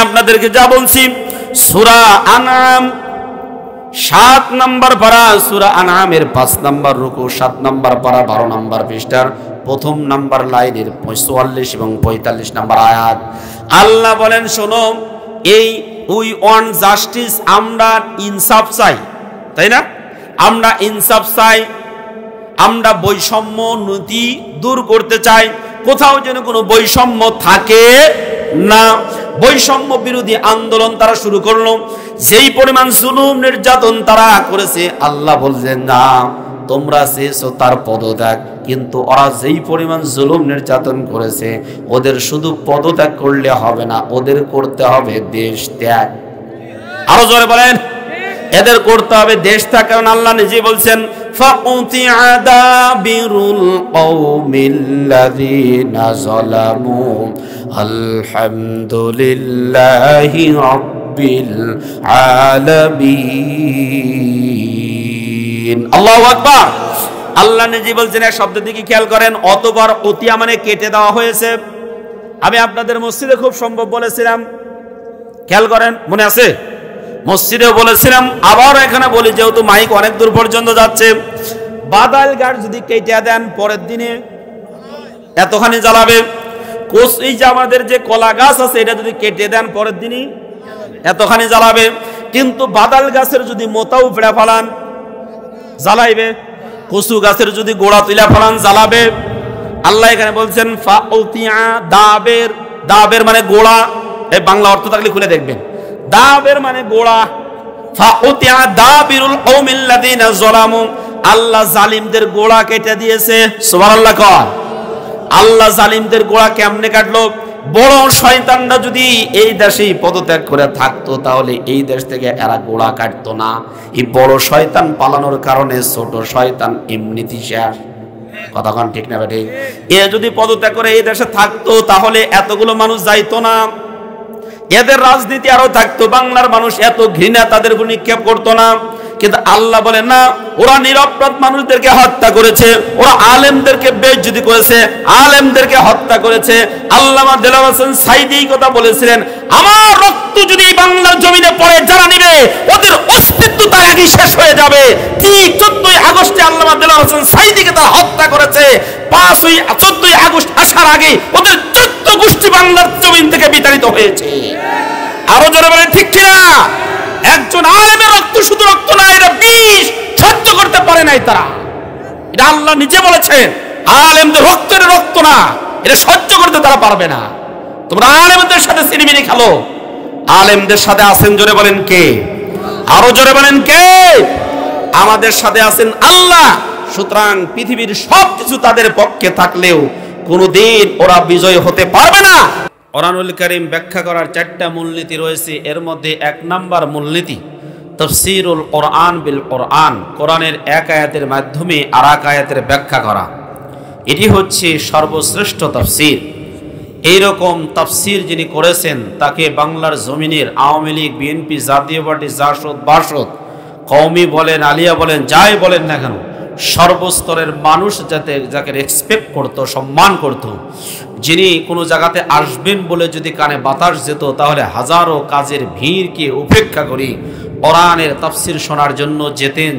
আপনাদেরকে যা বলছি, সূরা আনআম 7 নম্বর পারা, সূরা আনআমের 5 নম্বর রুকু, 7 নম্বর পারা 12 নম্বর পৃষ্ঠার প্রথম নম্বর লাইনের 44 এবং 45 নম্বর আয়াত। আল্লাহ বলেন, শোনো, এই উই ওয়ান্ট জাস্টিস, আমরা ইনসাফ চাই, তাই না? আমরা ইনসাফ চাই, আমরা বৈষম্য নীতি দূর করতে চাই, কোথাও যেন কোনো বৈষম্য থাকে না। বৈষম্য বিরোধী আন্দোলন তারা শুরু করলো। যেই পরিমাণ জুলুম নির্যাতন তারা করেছে, আল্লাহ বলছেন না, তোমরা চেয়েছো তার পদত্যাগ, কিন্তু ওরা যেই পরিমাণ জুলুম নির্যাতন করেছে, ওদের শুধু পদত্যাগ করলে হবে না, ওদের করতে হবে দেশ ত্যাগ। আরো জোরে বলেন, এদের করতে হবে দেশ ত্যাগ। কারণ আল্লাহ নিজে বলছেন, ফাকুতিআ দাবিরুল কওমিল্লাযীনা যালামু আলহামদুলিল্লাহি রাব্বিল আলামিন। আল্লাহু আকবার। আল্লাহ নিজে বলছেন, এক শব্দের দিকে খেয়াল করেন, অতবার অতিয়া মানে কেটে দেওয়া হয়েছে। আমি আপনাদের মসজিদে খুব সম্ভব বলেছিলাম, খেয়াল করেন, মনে আছে? মসজিদেও বলেছিলাম, আবার এখানে বলি, যেহেতু মাইক অনেক দূর পর্যন্ত যাচ্ছে, বাদাল গাছ যদি কেটে দেন পরের দিনে এতখানি জ্বালাবে। এই যে আমাদের যে কলা গাছ আছে, এটা যদি কেটে দেন পরের দিনই এতখানি জ্বালাবে। কিন্তু বাদাল গাছের যদি মোতাও ফেড়া ফেলান জ্বালাইবে, কচু গাছের যদি গোড়া তুলা ফেলান জ্বালাবে। আল্লাহ এখানে বলছেন ফাউতিয়া দাবের, দাবের মানে গোড়া, এই বাংলা অর্থ থাকলে খুলে দেখবেন, দাবের মানে গোড়া। ফাউতিয়া দাবিরুল কওমিল্লাযীনা যালামু, আল্লাহ জালিমদের গোড়া কেটে দিয়েছে। সুবহানাল্লাহ কর। আল্লাহ জালিমদের গোড়া কেমনে কাটলো? বড় শয়তানরা যদি এই দেশেই পদত্যাগ করে থাকতো, তাহলে এই দেশ থেকে এরা গোড়া কাটতো না। এই বড় শয়তান পালানোর কারণে ছোট শয়তান এমনিতেই শেষ। কথাক্ষণ ঠিক না বেঠিক? এ যদি পদত্যাগ করে এই দেশে থাকতো, তাহলে এতগুলো মানুষ যাইতো না, এদের রাজনীতি আরো থাকতো, বাংলার মানুষ এত ঘৃণা তাদের উপর নিক্ষেপ করতো না। কিন্তু আল্লাহ বলেন না, ওরা নিরপরাধ মানুষদেরকে হত্যা করেছে, ওরা আলেমদেরকে বেইজ্জতি করেছে, আলেমদেরকে হত্যা করেছে। আল্লামা দেলোয়ার হোসেন সাঈদী কথা বলেছিলেন, আমার রক্ত যদি বাংলার জমিনে পড়ে, যারা নিবে ওদের অস্তিত্ব তার আগেই শেষ হয়ে যাবে। ঠিক 14ই আগস্টে আল্লামা দেলোয়ার হোসেন সাঈদীকে তারা হত্যা করেছে। 14ই আগস্ট আসার আগে ওদের 14 গোষ্ঠী বাংলার জমিন থেকে বিতাড়িত হয়েছে। আরো জোরে বলেন ঠিক কিনা? একজন আলেমের রক্ত শুধু রক্ত না, এটা বিষ সহ্য করতে পারে নাই তারা। এটা আল্লাহ নিজে বলেছেন, আলেমদের রক্ত এটা রক্ত না, এটা সহ্য করতে তারা পারবে না। তোমরা আলেমদের সাথে সিনেমিনি খেলো, আলেমদের সাথে আছেন জোরে বলেন কে? আরো জোরে বলেন কে? আমাদের সাথে আছেন আল্লাহ। সুতরাং পৃথিবীর সবকিছু তাদের পক্ষে থাকলেও কোনোদিন ওরা বিজয় হতে পারবে না। কোরআনুল কারীম ব্যাখ্যা করার 4টা মূলনীতি রয়েছে। এর মধ্যে 1 নাম্বার মূলনীতি তাফসীরুল কোরআন বিল কোরআন, কোরআনের এক আয়াতের মাধ্যমে আরেক আয়াতের ব্যাখ্যা করা। এটি হচ্ছে সর্বশ্রেষ্ঠ তাফসীর। এইরকম তাফসীর যিনি করেছেন, তাকে বাংলার জমিনের আওয়ামী লীগ, বিএনপি, জাতীয় পার্টি, জাসদ, বাসদ, কওমি বলেন, আলিয়া বলেন, যাই বলেন না কেন, সর্বস্তরের মানুষ যাকে রেসপেক্ট করত, সম্মান করত, যিনি কোনো জায়গাতে আসবেন বলে যদি কানে বাতাস যেত, তাহলে হাজারো কাজের ভিড়কে উপেক্ষা করে কোরআনের তাফসীর শোনার জন্য যেতেন।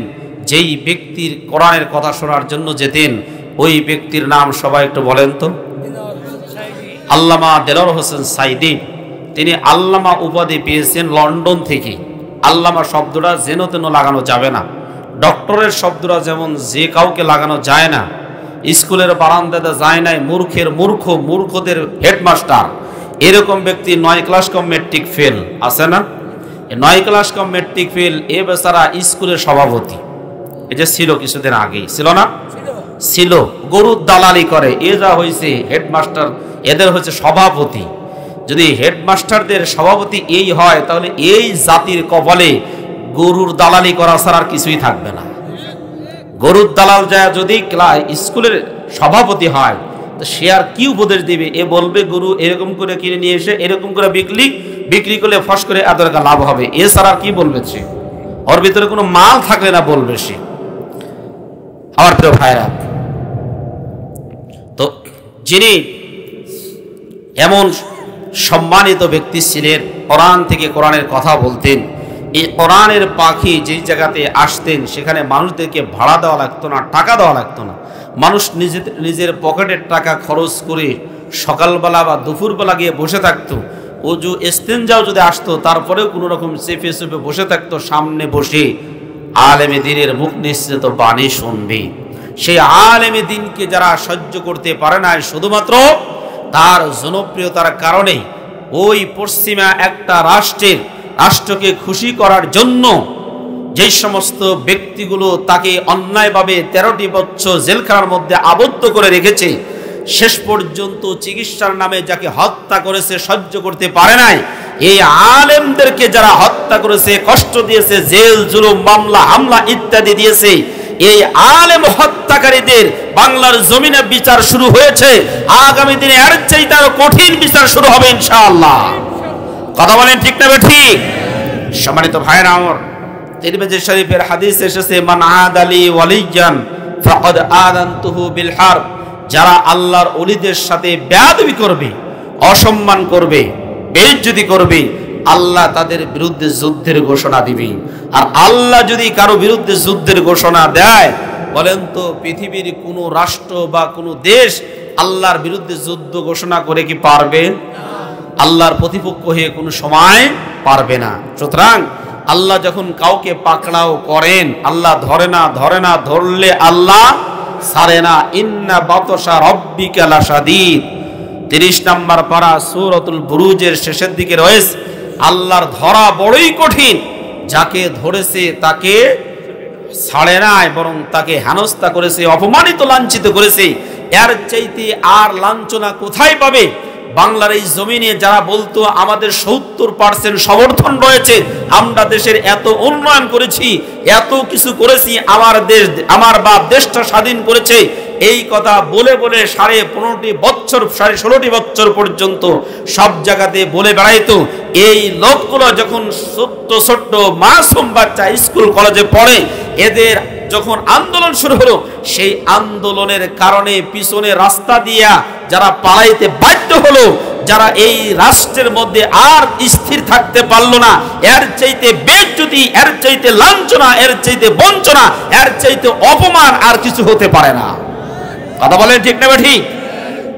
যেই ব্যক্তির কোরআনের কথা শোনার জন্য যেতেন, ওই ব্যক্তির নাম সবাই একটু বলেন তো। আল্লামা দেলোয়ার হোসেন সাঈদী। তিনি আল্লামা উপাধি পেয়েছেন লন্ডন থেকে। আল্লামা শব্দটা যেন তেন লাগানো যাবে না। ডক্টরের শব্দটা যেমন যে কাউকে লাগানো যায় না। স্কুলের বারান্দাতে যায় নাই মূর্খের মূর্খ, মূর্খদের হেডমাস্টার, এরকম ব্যক্তি 9 ক্লাস কম মেট্রিক ফেল আছে না? 9 ক্লাস কম মেট্রিক ফেল এ বেচারা স্কুলের সভাপতি। এই যে ছিল কিছুদিন আগেই, ছিল না? ছিল। গরুর দালালি করে, এ যা হয়েছে হেডমাস্টার, এদের হচ্ছে সভাপতি। যদি হেডমাস্টারদের সভাপতি এই হয়, তাহলে এই জাতির কপালে গরুর দালালি করা ছাড়া আর কিছুই থাকবে না। গরুর দালাল যায় যদি স্কুলের সভাপতি হয়, তো সে আর কি উপদেশ দিবে? এ বলবে গরু এরকম করে কিনে নিয়ে এসে এরকম করে বিক্রি করলে ফস করে এত টাকা লাভ হবে, এছাড়া আর কি বলবে সে? ওর ভিতরে কোনো মাল থাকলে না বলবে সে। আমার প্রিয় ভাইরা, তো যিনি এমন সম্মানিত ব্যক্তি ছিলেন, কোরআন থেকে কোরআনের কথা বলতেন। এই কোরআনের পাখি যেই জায়গাতে আসতেন সেখানে মানুষদেরকে ভাড়া দেওয়া লাগতো না, টাকা দেওয়া লাগতো না। মানুষ নিজের পকেটের টাকা খরচ করে সকালবেলা বা দুপুরবেলা গিয়ে বসে থাকতো। অজু ইস্তেঞ্জাও যদি আসতো তারপরেও কোনো রকম চেপে চেপে বসে থাকতো, সামনে বসে আলেমে দ্বীনের মুখ নিঃসৃত বাণী শুনবে। সেই আলেমে দ্বীনকে যারা সহ্য করতে পারে না, শুধুমাত্র তার জনপ্রিয়তার কারণে ওই পশ্চিমা একটা রাষ্ট্রকে খুশি করার জন্য যে সমস্ত ব্যক্তিগুলো তাকে অন্যায়ভাবে 13টি বছর জেলখানার মধ্যে আবদ্ধ করে রেখেছে, শেষ পর্যন্ত চিকিৎসার নামে যাকে হত্যা করেছে সহ্য করতে পারে নাই, এই আলেমদেরকে যারা হত্যা করেছে, কষ্ট দিয়েছে, জেল জুলুম মামলা হামলা ইত্যাদি দিয়েছে, এই আলেম হত্যাকারীদের বাংলার জমিনে বিচার শুরু হয়েছে। আগামী দিনে এর চাইতে আরো কঠিন বিচার শুরু হবে ইনশাআল্লাহ। কথা বলেন ঠিক না ঠিক? সম্মানিত ভাইরা আমার, তিরমিজি শরীফের হাদিস এসেছে, মান আদালি ওয়ালিয়ান ফাকাদ আযানতুহু বিল হারব। যারা আল্লাহর ওলিদের সাথে বেয়াদবি করবে, অসম্মান করবে, বেইজ্জতি করবে, আল্লাহ তাদের বিরুদ্ধে যুদ্ধের ঘোষণা দিবে। আর আল্লাহ যদি কারো বিরুদ্ধে যুদ্ধের ঘোষণা দেয়, বলেন তো পৃথিবীর কোনো রাষ্ট্র বা কোনো দেশ আল্লাহর বিরুদ্ধে যুদ্ধ ঘোষণা করে কি পারবে? আল্লাহর প্রতিপক্ষ হয়ে কোনো সময় পারবে না। সুতরাং আল্লাহ যখন কাউকে পাকড়াও করেন, আল্লাহ ধরে না, ধরলে আল্লাহ ছাড়ে না। ইন্না বাতশা রাব্বিকা লাশাদীদ, 30 নম্বর পারা সূরাতুল বুরুজের শেষের দিকে রয়েছে, আল্লাহর ধরা বড়ই কঠিন। যাকে ধরেছে তাকে ছাড়ে নাই, বরং তাকে হেনস্থা করেছে, অপমানিত লাঞ্ছিত করেছে। এর চাইতে আর লাঞ্ছনা কোথায় পাবে? বাংলার এই জমিনে যারা বলতো আমাদের 70% সমর্থন রয়েছে, আমরা দেশের এত উন্নয়ন করেছি, এত কিছু করেছি, আমার বাপ দেশটা স্বাধীন করেছে, এই কথা বলে বলে 15.5 বছর 16.5 বছর পর্যন্ত সব জায়গাতে বলে বেড়াইতো। এই লোকগুলো যখন ছোট্ট মাসুম বাচ্চা স্কুল কলেজে পড়ে, এদের যখন আন্দোলন শুরু হলো, সেই আন্দোলনের কারণে পিছনে রাস্তা দিয়া যারা পালাইতে বাধ্য হলো, যারা এই রাষ্ট্রের মধ্যে আর স্থির থাকতে পারলো না, এর চাইতে বেজ্জতি, এর চাইতে লাঞ্ছনা, এর চাইতে বঞ্চনা, এর চাইতে অপমান আর কিছু হতে পারে না। কথা বলেন ঠিক না ঠিক?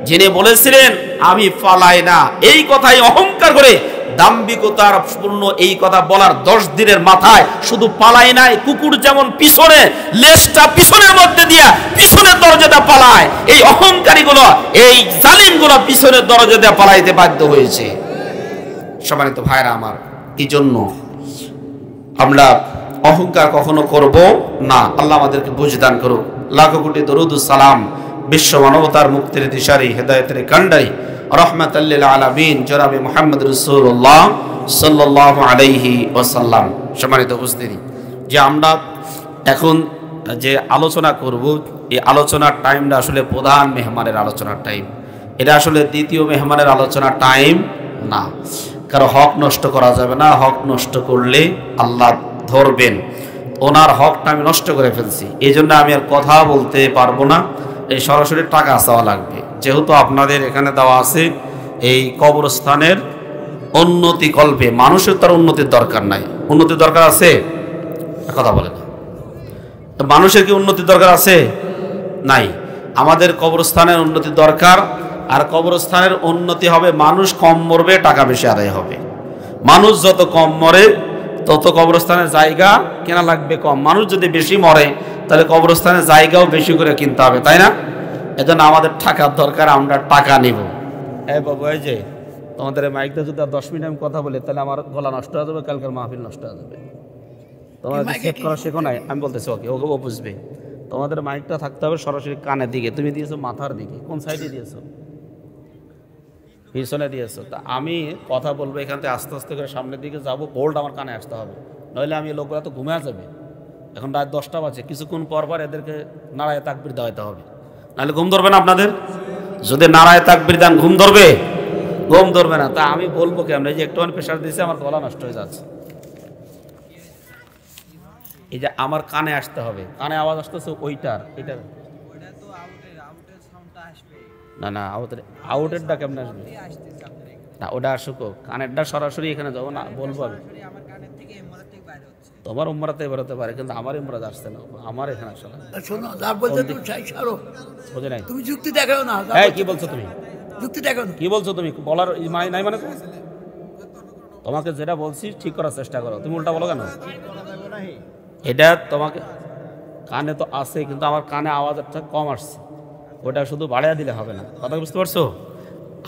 যিনি বলেছিলেন আমি পালাই না, এই কথাই অহংকার করে দাম্ভিকতার পূর্ণ এই কথা বলার 10 দিনের মাথায় শুধু পালায় নাই, কুকুর যেমন পিছনে লেজটা পিছনের মধ্যে দিয়া পিছনের দরজাটা পালায়, এই অহংকারীগুলো, এই জালিমগুলো পিছনের দরজা দিয়ে পালাইতে বাধ্য হয়েছে। সম্মানিত ভাইরা আমার, এই জন্য আমরা অহংকার কখনো করব না। আল্লাহ আমাদেরকে বুঝদান করুক। লাখো কোটি দরুদ সালাম বিশ্ব মানবতার মুক্তির দিশারি, হেদায়েতের কান্ডারি, রহমাতাল লিল আলামিন জনাবে মুহাম্মদ রাসূলুল্লাহ সাল্লাল্লাহু আলাইহি ওয়াসাল্লাম। সম্মানিত উপস্থিতি, যে আমরা এখন যে আলোচনা করব, এই আলোচনার টাইমটা আসলে প্রধান মেহমানের আলোচনার টাইম, এটা আসলে দ্বিতীয় মেহমানের আলোচনার টাইম না। কারো হক নষ্ট করা যাবে না, হক নষ্ট করলে আল্লাহ ধরবেন। ওনার হকটা আমি নষ্ট করে ফেলছি, এই জন্য আমি আর কথা বলতে পারবো না, এই সরাসরি টাকা চাওয়া লাগবে। যেহেতু আপনাদের এখানে দেওয়া আছে এই কবরস্থানের উন্নতি কল্পে, মানুষের তার উন্নতির দরকার নাই। উন্নতির দরকার আছে? কথা বলে না। মানুষের কি উন্নতির দরকার আছে? নাই। আমাদের কবরস্থানের উন্নতির দরকার। আর কবরস্থানের উন্নতি হবে, মানুষ কম মরবে, টাকা বেশি আদায় হবে। মানুষ যত কম মরে তত কবরস্থানের জায়গা কেনা লাগবে কম। মানুষ যদি বেশি মরে তাহলে কবরস্থানের জায়গাও বেশি করে কিনতে হবে, তাই না? এজন্য আমাদের টাকার দরকার, আমরা টাকা নিব। এই বাবু, এই যে তোমাদের মাইকটা যদি 10 মিনিট আমি কথা বলি তাহলে আমার গলা নষ্ট হয়ে যাবে, কালকের মাহফিল নষ্ট হয়ে যাবে। তোমাদের সেট করা শেখো নাই, আমি বলতেছি ওকে, ও বুঝবে। তোমাদের মাইকটা থাকতে হবে সরাসরি কানের দিকে। তুমি দিয়েছো মাথার দিকে, কোন সাইডে দিয়েছো? পিছনে দিয়েছো। তা আমি কথা বলবো এখান থেকে আস্তে আস্তে করে সামনের দিকে যাবো, বোল্ড আমার কানে আসতে হবে, নইলে আমি লোকগুলো তো ঘুমিয়ে যাবে। এখন রাত 10টা বাজে, কিছুক্ষণ পর পর এদেরকে নারায়ে তাকবীর দেওয়াতে হবে, নাহলে ঘুম ধরবে না আপনাদের। যদি নারায়ে তাকবীর দেন ঘুম ধরবে? ঘুম ধরবে না। তা আমি বলবো কেমন? এই যে একটুখানি প্রেশার দিয়েছে, আমার গলা নষ্ট হয়ে যাচ্ছে। এই যে আমার কানে আসতে হবে, কানে আওয়াজ আসতেছে ওইটার, এটার না, আউটেরটা কেমন আসবে? না ওটা আসুক, কানেরটা সরাসরি এখানে যাবো না, বলবো আমি তোমার উমরাতে বেরোতে পারে, কিন্তু আমার উমরাতে আসছে না, আমার এখানে আসলে শোনো যা বলছো তুমি চাই ছাড়ো, বুঝে নাই তুমি যুক্তি দেখাও না। এই কি বলছো তুমি, যুক্তি দেখাও না, কি বলছো তুমি, বলার নাই মানে তোমাকে যেটা বলছি ঠিক করার চেষ্টা করো, তুমি উল্টা বলো কেন? এটা তোমাকে কানে তো আছে, কিন্তু আমার কানে আওয়াজটা কম আসছে, ওটা শুধু বাড়িয়ে দিলে হবে না, কথা বুঝতে পারছো?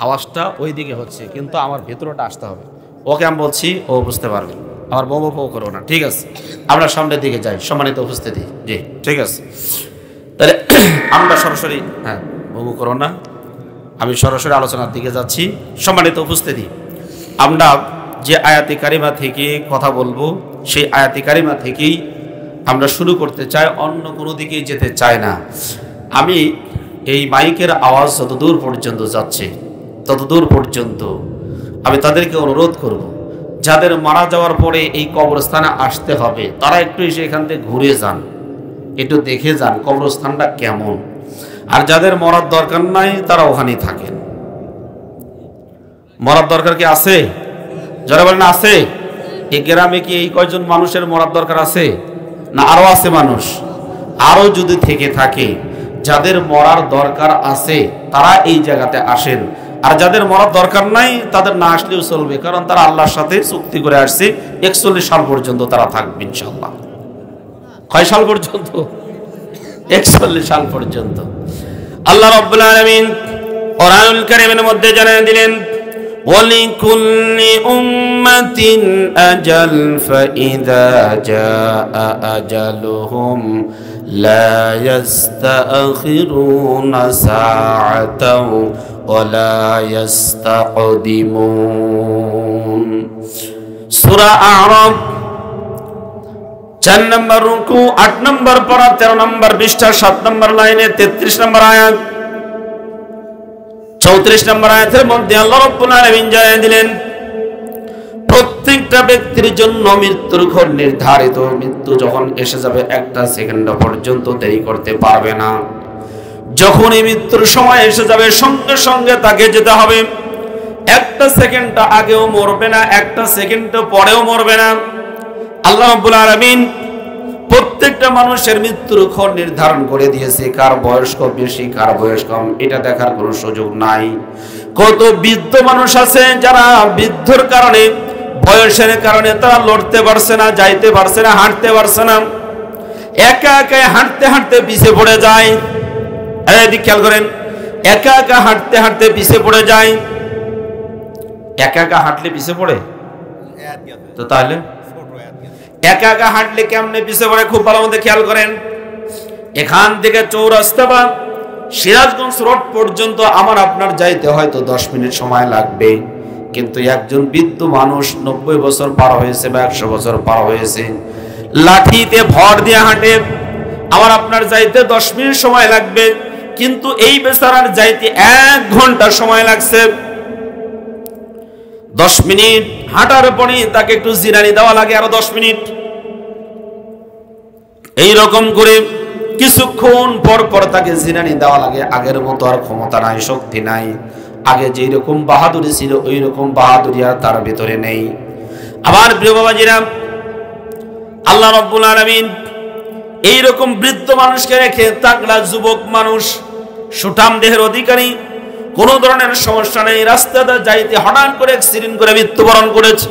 আওয়াজটা ওই দিকে হচ্ছে, কিন্তু আমার ভেতরটা আসতে হবে। ওকে আমি বলছি, ও বুঝতে পারবে, আমার বউ বউ করো না, ঠিক আছে? আমরা সামনের দিকে যাই, সম্মানিত উপস্থিতি, জি ঠিক আছে। তাহলে আমরা সরাসরি, হ্যাঁ বউ করো না, আমি সরাসরি আলোচনার দিকে যাচ্ছি। সম্মানিত উপস্থিতি, আমরা যে আয়াতি কারিমা থেকে কথা বলবো, সেই আয়াতি কারিমা থেকেই আমরা শুরু করতে চাই, অন্য কোনো দিকেই যেতে চাই না। আমি এই মাইকের আওয়াজ যতদূর পর্যন্ত যাচ্ছে ততদূর পর্যন্ত আমি তাদেরকে অনুরোধ করব, যাদের মারা যাওয়ার পরে এই কবরস্থানে আসতে হবে তারা একটু এসে এখান থেকে ঘুরে যান, একটু দেখে যান কবরস্থানটা কেমন। আর যাদের মরার দরকার নাই তারা ওখানেই থাকেন। মরার দরকার কি আছে? যারা বলেন আছে, এই গ্রামে কি এই কয়জন মানুষের মরার দরকার আছে না আরো আছে মানুষ? আরো যদি থেকে থাকে, যাদের মরার দরকার আছে তারা এই জায়গাতে আসেন, আর যাদের মরার দরকার নাই তাদের না আসলেও চলবে, কারণ তারা আল্লাহর সাথে চুক্তি করে আসছে 41 সাল পর্যন্ত তারা থাকবে ইনশাআল্লাহ। কয় সাল পর্যন্ত? 41 সাল পর্যন্ত। আল্লাহ রাব্বুল আলামিন কোরআনুল কারীমের মধ্যে জানিয়ে দিলেন, وَلِكُلِّ أُمَّةٍ أَجَلٌ فَإِذَا جَاءَ أَجَلُهُمْ لَا يَسْتَأْخِرُونَ سَاعَةً وَلَا يَسْتَقْدِمُونَ। সূরা আ'রাফ 4 নম্বর রুকু, 8 নম্বর পারা, 13 নম্বর পৃষ্ঠা, 7 নম্বর লাইনে 33 নম্বর আয়াত, 34 নম্বর আয়াতের মধ্যে আল্লাহ রাব্বুল আলামিন জানিয়ে দিলেন, প্রত্যেকটা ব্যক্তির জন্য মৃত্যুর ঘর নির্ধারিত। মৃত্যু যখন এসে যাবে একটা সেকেন্ড পর্যন্ত দেরি করতে পারবে না। যখন এই মৃত্যুর সময় এসে যাবে সঙ্গে সঙ্গে তাকে যেতে হবে। একটা সেকেন্ড আগেও মরবে না, একটা সেকেন্ড পরেও মরবে না। আল্লাহ রাব্বুল আলামিন প্রত্যেকটা মানুষের মৃত্যুর ক্ষণ নির্ধারণ করে দিয়েছে। কার বয়স বেশি, কার বয়স কম, এটা দেখার কোনো সুযোগ নাই। কত বৃদ্ধ মানুষ আছে যারা বৃদ্ধর কারণে, বয়সের কারণে তারা লড়তে পারছে না, যাইতে পারছে না, হাঁটতে পারছে না, একা একা হাঁটতে হাঁটতে পিছিয়ে পড়ে যায়। এদিকে খেয়াল করেন, একা একা হাঁটতে হাঁটতে পিছিয়ে পড়ে যায়। একা একা হাঁটলে পিছিয়ে পড়ে তো, তাহলে একা একা হাঁটলে কেমনে পিছিয়ে পড়ে খুব ভালো মতো খেয়াল করেন। এখান থেকে চৌরাস্তা বা সিরাজগঞ্জ রোড পর্যন্ত আমার আপনার যাইতে হয়তো 10 মিনিট সময় লাগবে, কিন্তু একজন বৃদ্ধ মানুষ 90 বছর পার হয়েছে বা 100 বছর পার হয়েছে, লাঠিতে ভর দিয়ে হাঁটে, আমার আপনার যাইতে 10 মিনিট সময় লাগবে, কিন্তু এই বেচারার যাইতে 1 ঘন্টা সময় লাগছে। 10 মিনিট হাঁটার পরে তাকে একটু জিরানি দেওয়া লাগে আরো 10 মিনিট। এই রকম করে কিছুক্ষণ পর পর তাকে জিরানি দেওয়া লাগে। আগের মতো আর ক্ষমতা নাই, শক্তি নাই। আগে যেই রকম বাহাদুরি ছিল ওই রকম বাহাদুরি আর তার ভিতরে নেই। আবার প্রিয় বাবাজিরা, আল্লাহ রাব্বুল আলামিন এই রকম বৃদ্ধ মানুষকে রেখে তাগড়া যুবক মানুষ, সুঠাম দেহের অধিকারী, কোন ধরনের সমস্যা নেই, রাস্তাটা যাইতে হঠাৎ করে অ্যাক্সিডেন্ট করে মৃত্যুবরণ করেছে।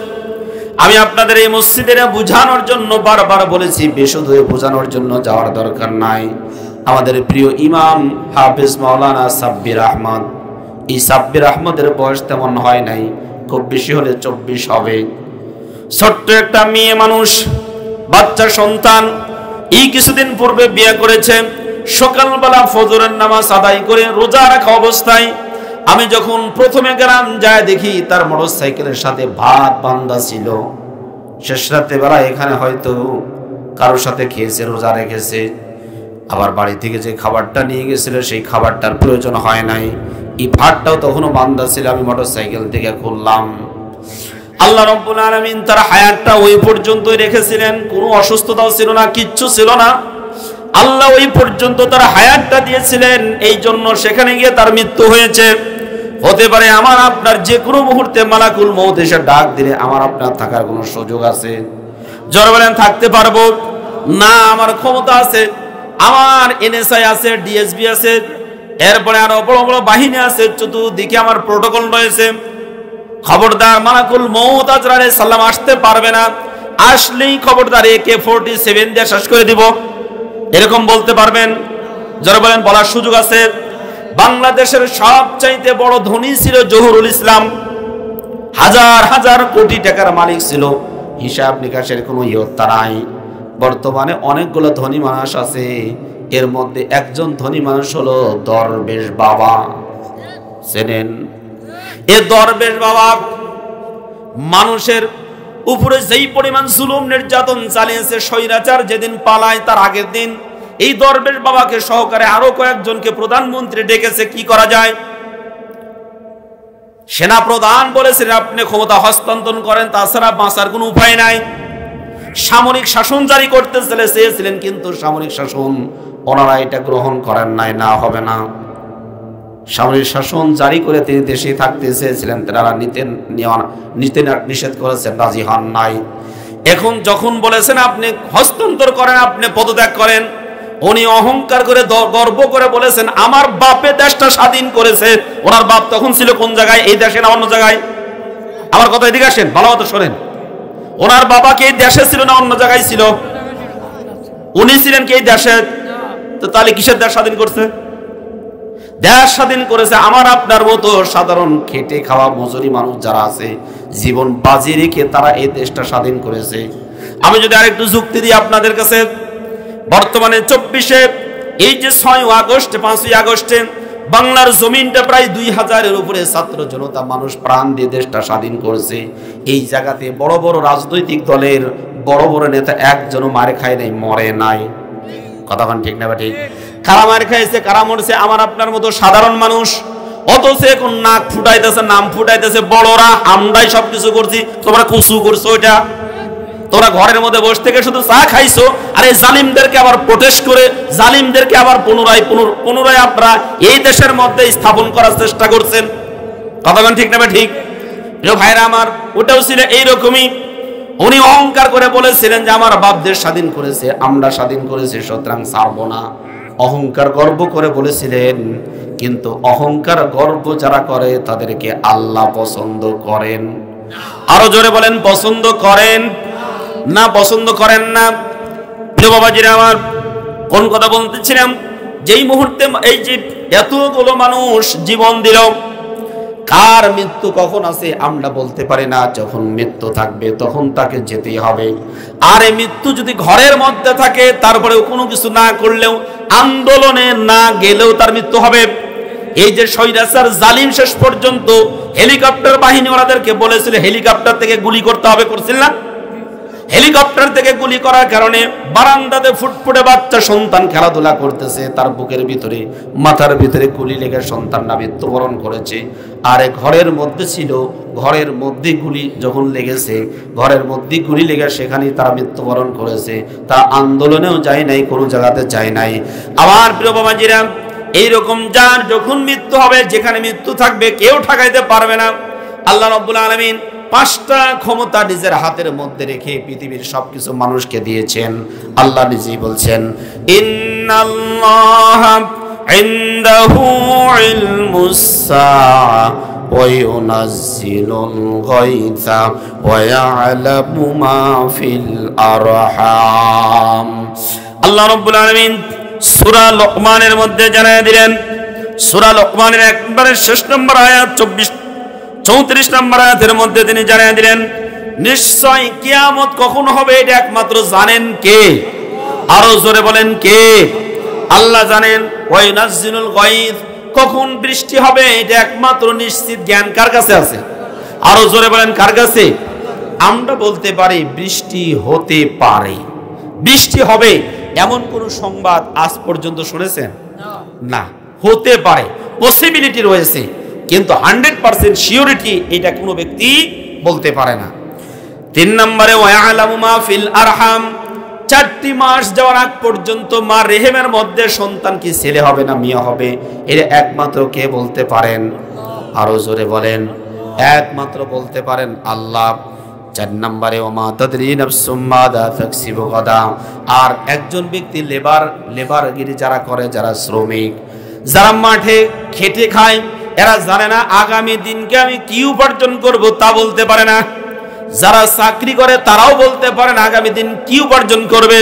আমি আপনাদের এই মসজিদের বোঝানোর জন্য বারবার বলেছি, বেশুদ্ধ হয়ে বোঝানোর জন্য যাওয়ার দরকার নাই। আমাদের প্রিয় ইমাম হাফেজ মাওলানা সাব্বির আহমদ, এই সাব্বির আহমদের বয়স তেমন হয় নাই, খুব বেশি হলে 24 হবে। ছোট্ট একটা মেয়ে মানুষ, বাচ্চা সন্তান, এই কিছুদিন পূর্বে বিয়ে করেছে। সকালবেলা ফজরের নামাজ আদায় করে রোজা রাখা অবস্থায় আমি যখন প্রথমে গ্রাম যায় দেখি তার মোটরসাইকেলের সাথে ভাত বান্ধা ছিল। শেষ রাতে বেলা এখানে হয়তো কারোর সাথে খেয়েছে, রোজা রেখেছে। আবার বাড়ি থেকে যে খাবারটা নিয়ে গেছিল সেই খাবারটার প্রয়োজন হয় নাই, এই ভাতটাও তখনও বান্ধা ছিল। আমি মোটরসাইকেল থেকে খুললাম। আল্লাহ রাব্বুল আলামিন তার হায়াতটা ওই পর্যন্তই রেখেছিলেন, কোনো অসুস্থতাও ছিল না, কিচ্ছু ছিল না। আল্লাহ ওই পর্যন্ত তার হায়াতটা দিয়েছিলেন, এই জন্য সেখানে গিয়ে তার মৃত্যু হয়েছে। হতে পারে আমার আপনার যে কোনো মুহূর্তে মালাকুল মউত এসে ডাক দিলে আমার আপনার থাকার কোনো সুযোগ আছে? জোরে বলেন থাকতে পারবো না? আমার ক্ষমতা আছে, আমার এনএসআই আছে, ডিএসবি আছে, এরপরে আরো বড় বড় বাহিনী আছে, চতুর্দিকে আমার প্রোটোকল রয়েছে। খবরদার মালাকুল মউত আজরাইল আলাইহিস সালাম আসতে পারবে না, আসলেই খবরদার AK-47 দিয়ে শেষ করে দিব, এরকম বলতে পারবেন? যারা বলেন বলার সুযোগ আছে। বাংলাদেশের সবচাইতে বড় ধনী ছিল জহুরুল ইসলাম, হাজার হাজার কোটি টাকার মালিক ছিল, হিসাব নিকাশের কোনো ইয়ত্তা নাই। বর্তমানে অনেকগুলো ধনী মানুষ আছে, এর মধ্যে একজন ধনী মানুষ হলো দরবেশ বাবা। চেনেন? এ দরবেশ বাবা মানুষের উপরে যেই পরিমাণ জুলুম নির্যাতন চালিয়েছে, স্বৈরাচার যেদিন পালায় তার আগের দিন এই দরবেশ বাবাকে সহকারে আরো কয়েকজনকে প্রধানমন্ত্রী ডেকেছে। কি করা যায়? সেনা প্রধান বলেছেন আপনি ক্ষমতা হস্তান্তর করেন, তাছাড়া বাঁচার কোনো উপায় নাই। সামরিক শাসন জারি করতে চেয়েছিলেন, কিন্তু সামরিক শাসন ওনারা এটা গ্রহণ করেন নাই, না হবে না। সামরিক শাসন জারি করে তিনি দেশে থাকতে চেয়েছিলেন, তারা নিতে নিষেধ করেছেন, রাজি হন নাই। এখন যখন বলেছেন আপনি হস্তান্তর করেন, আপনি পদত্যাগ করেন, উনি অহংকার করে গর্ব করে বলেছেন আমার বাপে দেশটা স্বাধীন করেছে। ওনার বাপ তখন ছিল কোন জায়গায়? এই দেশে না অন্য জায়গায়? আমার কথা এদিকে আসেন, ভালো মতো শোনেন। ওনার বাবা কি এই দেশে ছিল না অন্য জায়গায় ছিল? উনি ছিলেন কি এই দেশে? তো তাহলে কিসের দেশ স্বাধীন করছে? দেশ স্বাধীন করেছে আমার আপনার মতো সাধারণ খেটে খাওয়া মজুরি মানুষ যারা আছে, জীবন বাজি রেখে তারা এই দেশটা স্বাধীন করেছে। আমি যদি আরেকটু যুক্তি দিই আপনাদের কাছে, বর্তমানে 24-এ এই যে 6 আগস্ট 5ই আগস্টে বাংলার জমিনটা প্রায় 2000-এর উপরে ছাত্র জনতা মানুষ প্রাণ দিয়ে দেশটা স্বাধীন করেছে। এই জায়গাতে বড় বড় রাজনৈতিক দলের বড় বড় নেতা একজনও মারে খায় নাই, মরে নাই। কথাখান ঠিক না? ঠিক। কারা মার খাইছে, কারা মরছে? আমার আপনার মতো সাধারণ মানুষ। অথচ এখন নাক ফুটাইতেছে, নাম ফুটাইতেছে বড়রা, আমরাই সবকিছু করছি, তোমরা কুসু করছো। ওইটা তোমরা ঘরের মধ্যে বসে থেকে শুধু চা খাইছো, আর এই জালিমদেরকে আবার প্রোটেস্ট করে জালিমদেরকে আবার পুনরায় আপনারা এই দেশের মধ্যে স্থাপন করার চেষ্টা করছেন। কথাখান ঠিক না? ঠিক। প্রিয় ভাইরা আমার, ওটাও ছিল এইরকমই। উনি অহংকার করে বলেছিলেন যে আমার বাপ দেশ স্বাধীন করেছে, আমরা স্বাধীন করেছি, সুতরাং ছাড়বো না। অহংকার গর্ব করে বলেছিলেন, কিন্তু অহংকার গর্ব যারা করে তাদেরকে আল্লাহ পছন্দ করেন। আরো জোরে বলেন, পছন্দ করেন না পছন্দ করেন না? প্রিয় বাবাজিরা আমার, কোন কথা বলতেছিলাম? যেই মুহূর্তে এই যে এতগুলো মানুষ জীবন দিল, কার মৃত্যু কখন আছে আমরা বলতে পারি না। যখন মৃত্যু থাকবে তখন তাকে যেতেই হবে। আর এই মৃত্যু যদি ঘরের মধ্যে থাকে, তারপরেও কোনো কিছু না করলেও, আন্দোলনে না গেলেও তার মৃত্যু হবে। এই যে স্বৈরাচার জালিম শেষ পর্যন্ত হেলিকপ্টার বাহিনী ওনাদেরকে বলেছিল হেলিকপ্টার থেকে গুলি করতে হবে, করছিল না? হেলিকপ্টার থেকে গুলি করার কারণে বারান্দাতে ফুটফুটে বাচ্চা সন্তান খেলাধুলা করতেছে, তার বুকের ভিতরে মাথার ভিতরে গুলি লেগে সন্তানটা মৃত্যুবরণ করেছে। আর ঘরের মধ্যে ছিল, ঘরের মধ্যে গুলি যখন লেগেছে, ঘরের মধ্যে গুলি লেগে সেখানেই তারা মৃত্যুবরণ করেছে। তারা আন্দোলনেও যায় নাই, কোনো জায়গাতে যায় নাই। আমার প্রিয় বাবাজিরা, এইরকম যার যখন মৃত্যু হবে, যেখানে মৃত্যু থাকবে কেউ ঠকাইতে পারবে না। আল্লাহ রাব্বুল আলামিন 5টা ক্ষমতা নিজের হাতের মধ্যে রেখে পৃথিবীর সবকিছু মানুষকে দিয়েছেন। আল্লাহ নিজেই বলছেন, ইন্নাল্লাহা ইনদাহু ইলমুস সাআ ওয়া ইউনাজ্জিলুল গায়থা ওয়া ইয়ালামু মা ফিল আরহাম। আল্লাহ রাব্বুল আলামিন সূরা লোকমানের মধ্যে জানিয়ে দিলেন, সূরা লোকমানের একবারে শেষ নম্বর আয়াত 34 নম্বর আয়াতের মধ্যে তিনি জানিয়ে দিলেন, নিশ্চয় কিয়ামত কখন হবে এটা একমাত্র জানেন কে? আরো জোরে বলেন, কে? আল্লাহ জানেন। ওয়া ইউনাজ্জিলুল গায়থ, কখন বৃষ্টি হবে এটা একমাত্র নিশ্চিত জ্ঞান কার কাছে আছে? আরো জোরে বলেন, কার কাছে? আমরা বলতে পারি বৃষ্টি হতে পারে, বৃষ্টি হবে এমন কোন সংবাদ আজ পর্যন্ত শুনেছেন? না। হতে পারে, পসিবিলিটি রয়েছে, কিন্তু 100% সিওরিটি এটা কোনো ব্যক্তি বলতে পারে না। 3 নম্বরে ওয়া ইয়ালামু মা ফিল আরহাম, 4টি মাস যাওয়ার আগ পর্যন্ত মা রেহেমের মধ্যে সন্তান কি ছেলে হবে না মেয়ে হবে, এটা একমাত্র কে বলতে পারেন? আরো জোরে বলেন, একমাত্র বলতে পারেন আল্লাহ। 4 নম্বরে ওমা তাদরি নাফসুম মাযা তাকসিবু গাদা। আর একজন ব্যক্তি লেবারগিরি যারা করে, যারা শ্রমিক, যারা মাঠে খেটে খায়, এরা জানে না আগামী দিনকে আমি কি উপার্জন করব, তা বলতে পারে না। যারা চাকরি করে তারাও বলতে পারে না আগামী দিন কি উপার্জন করবে,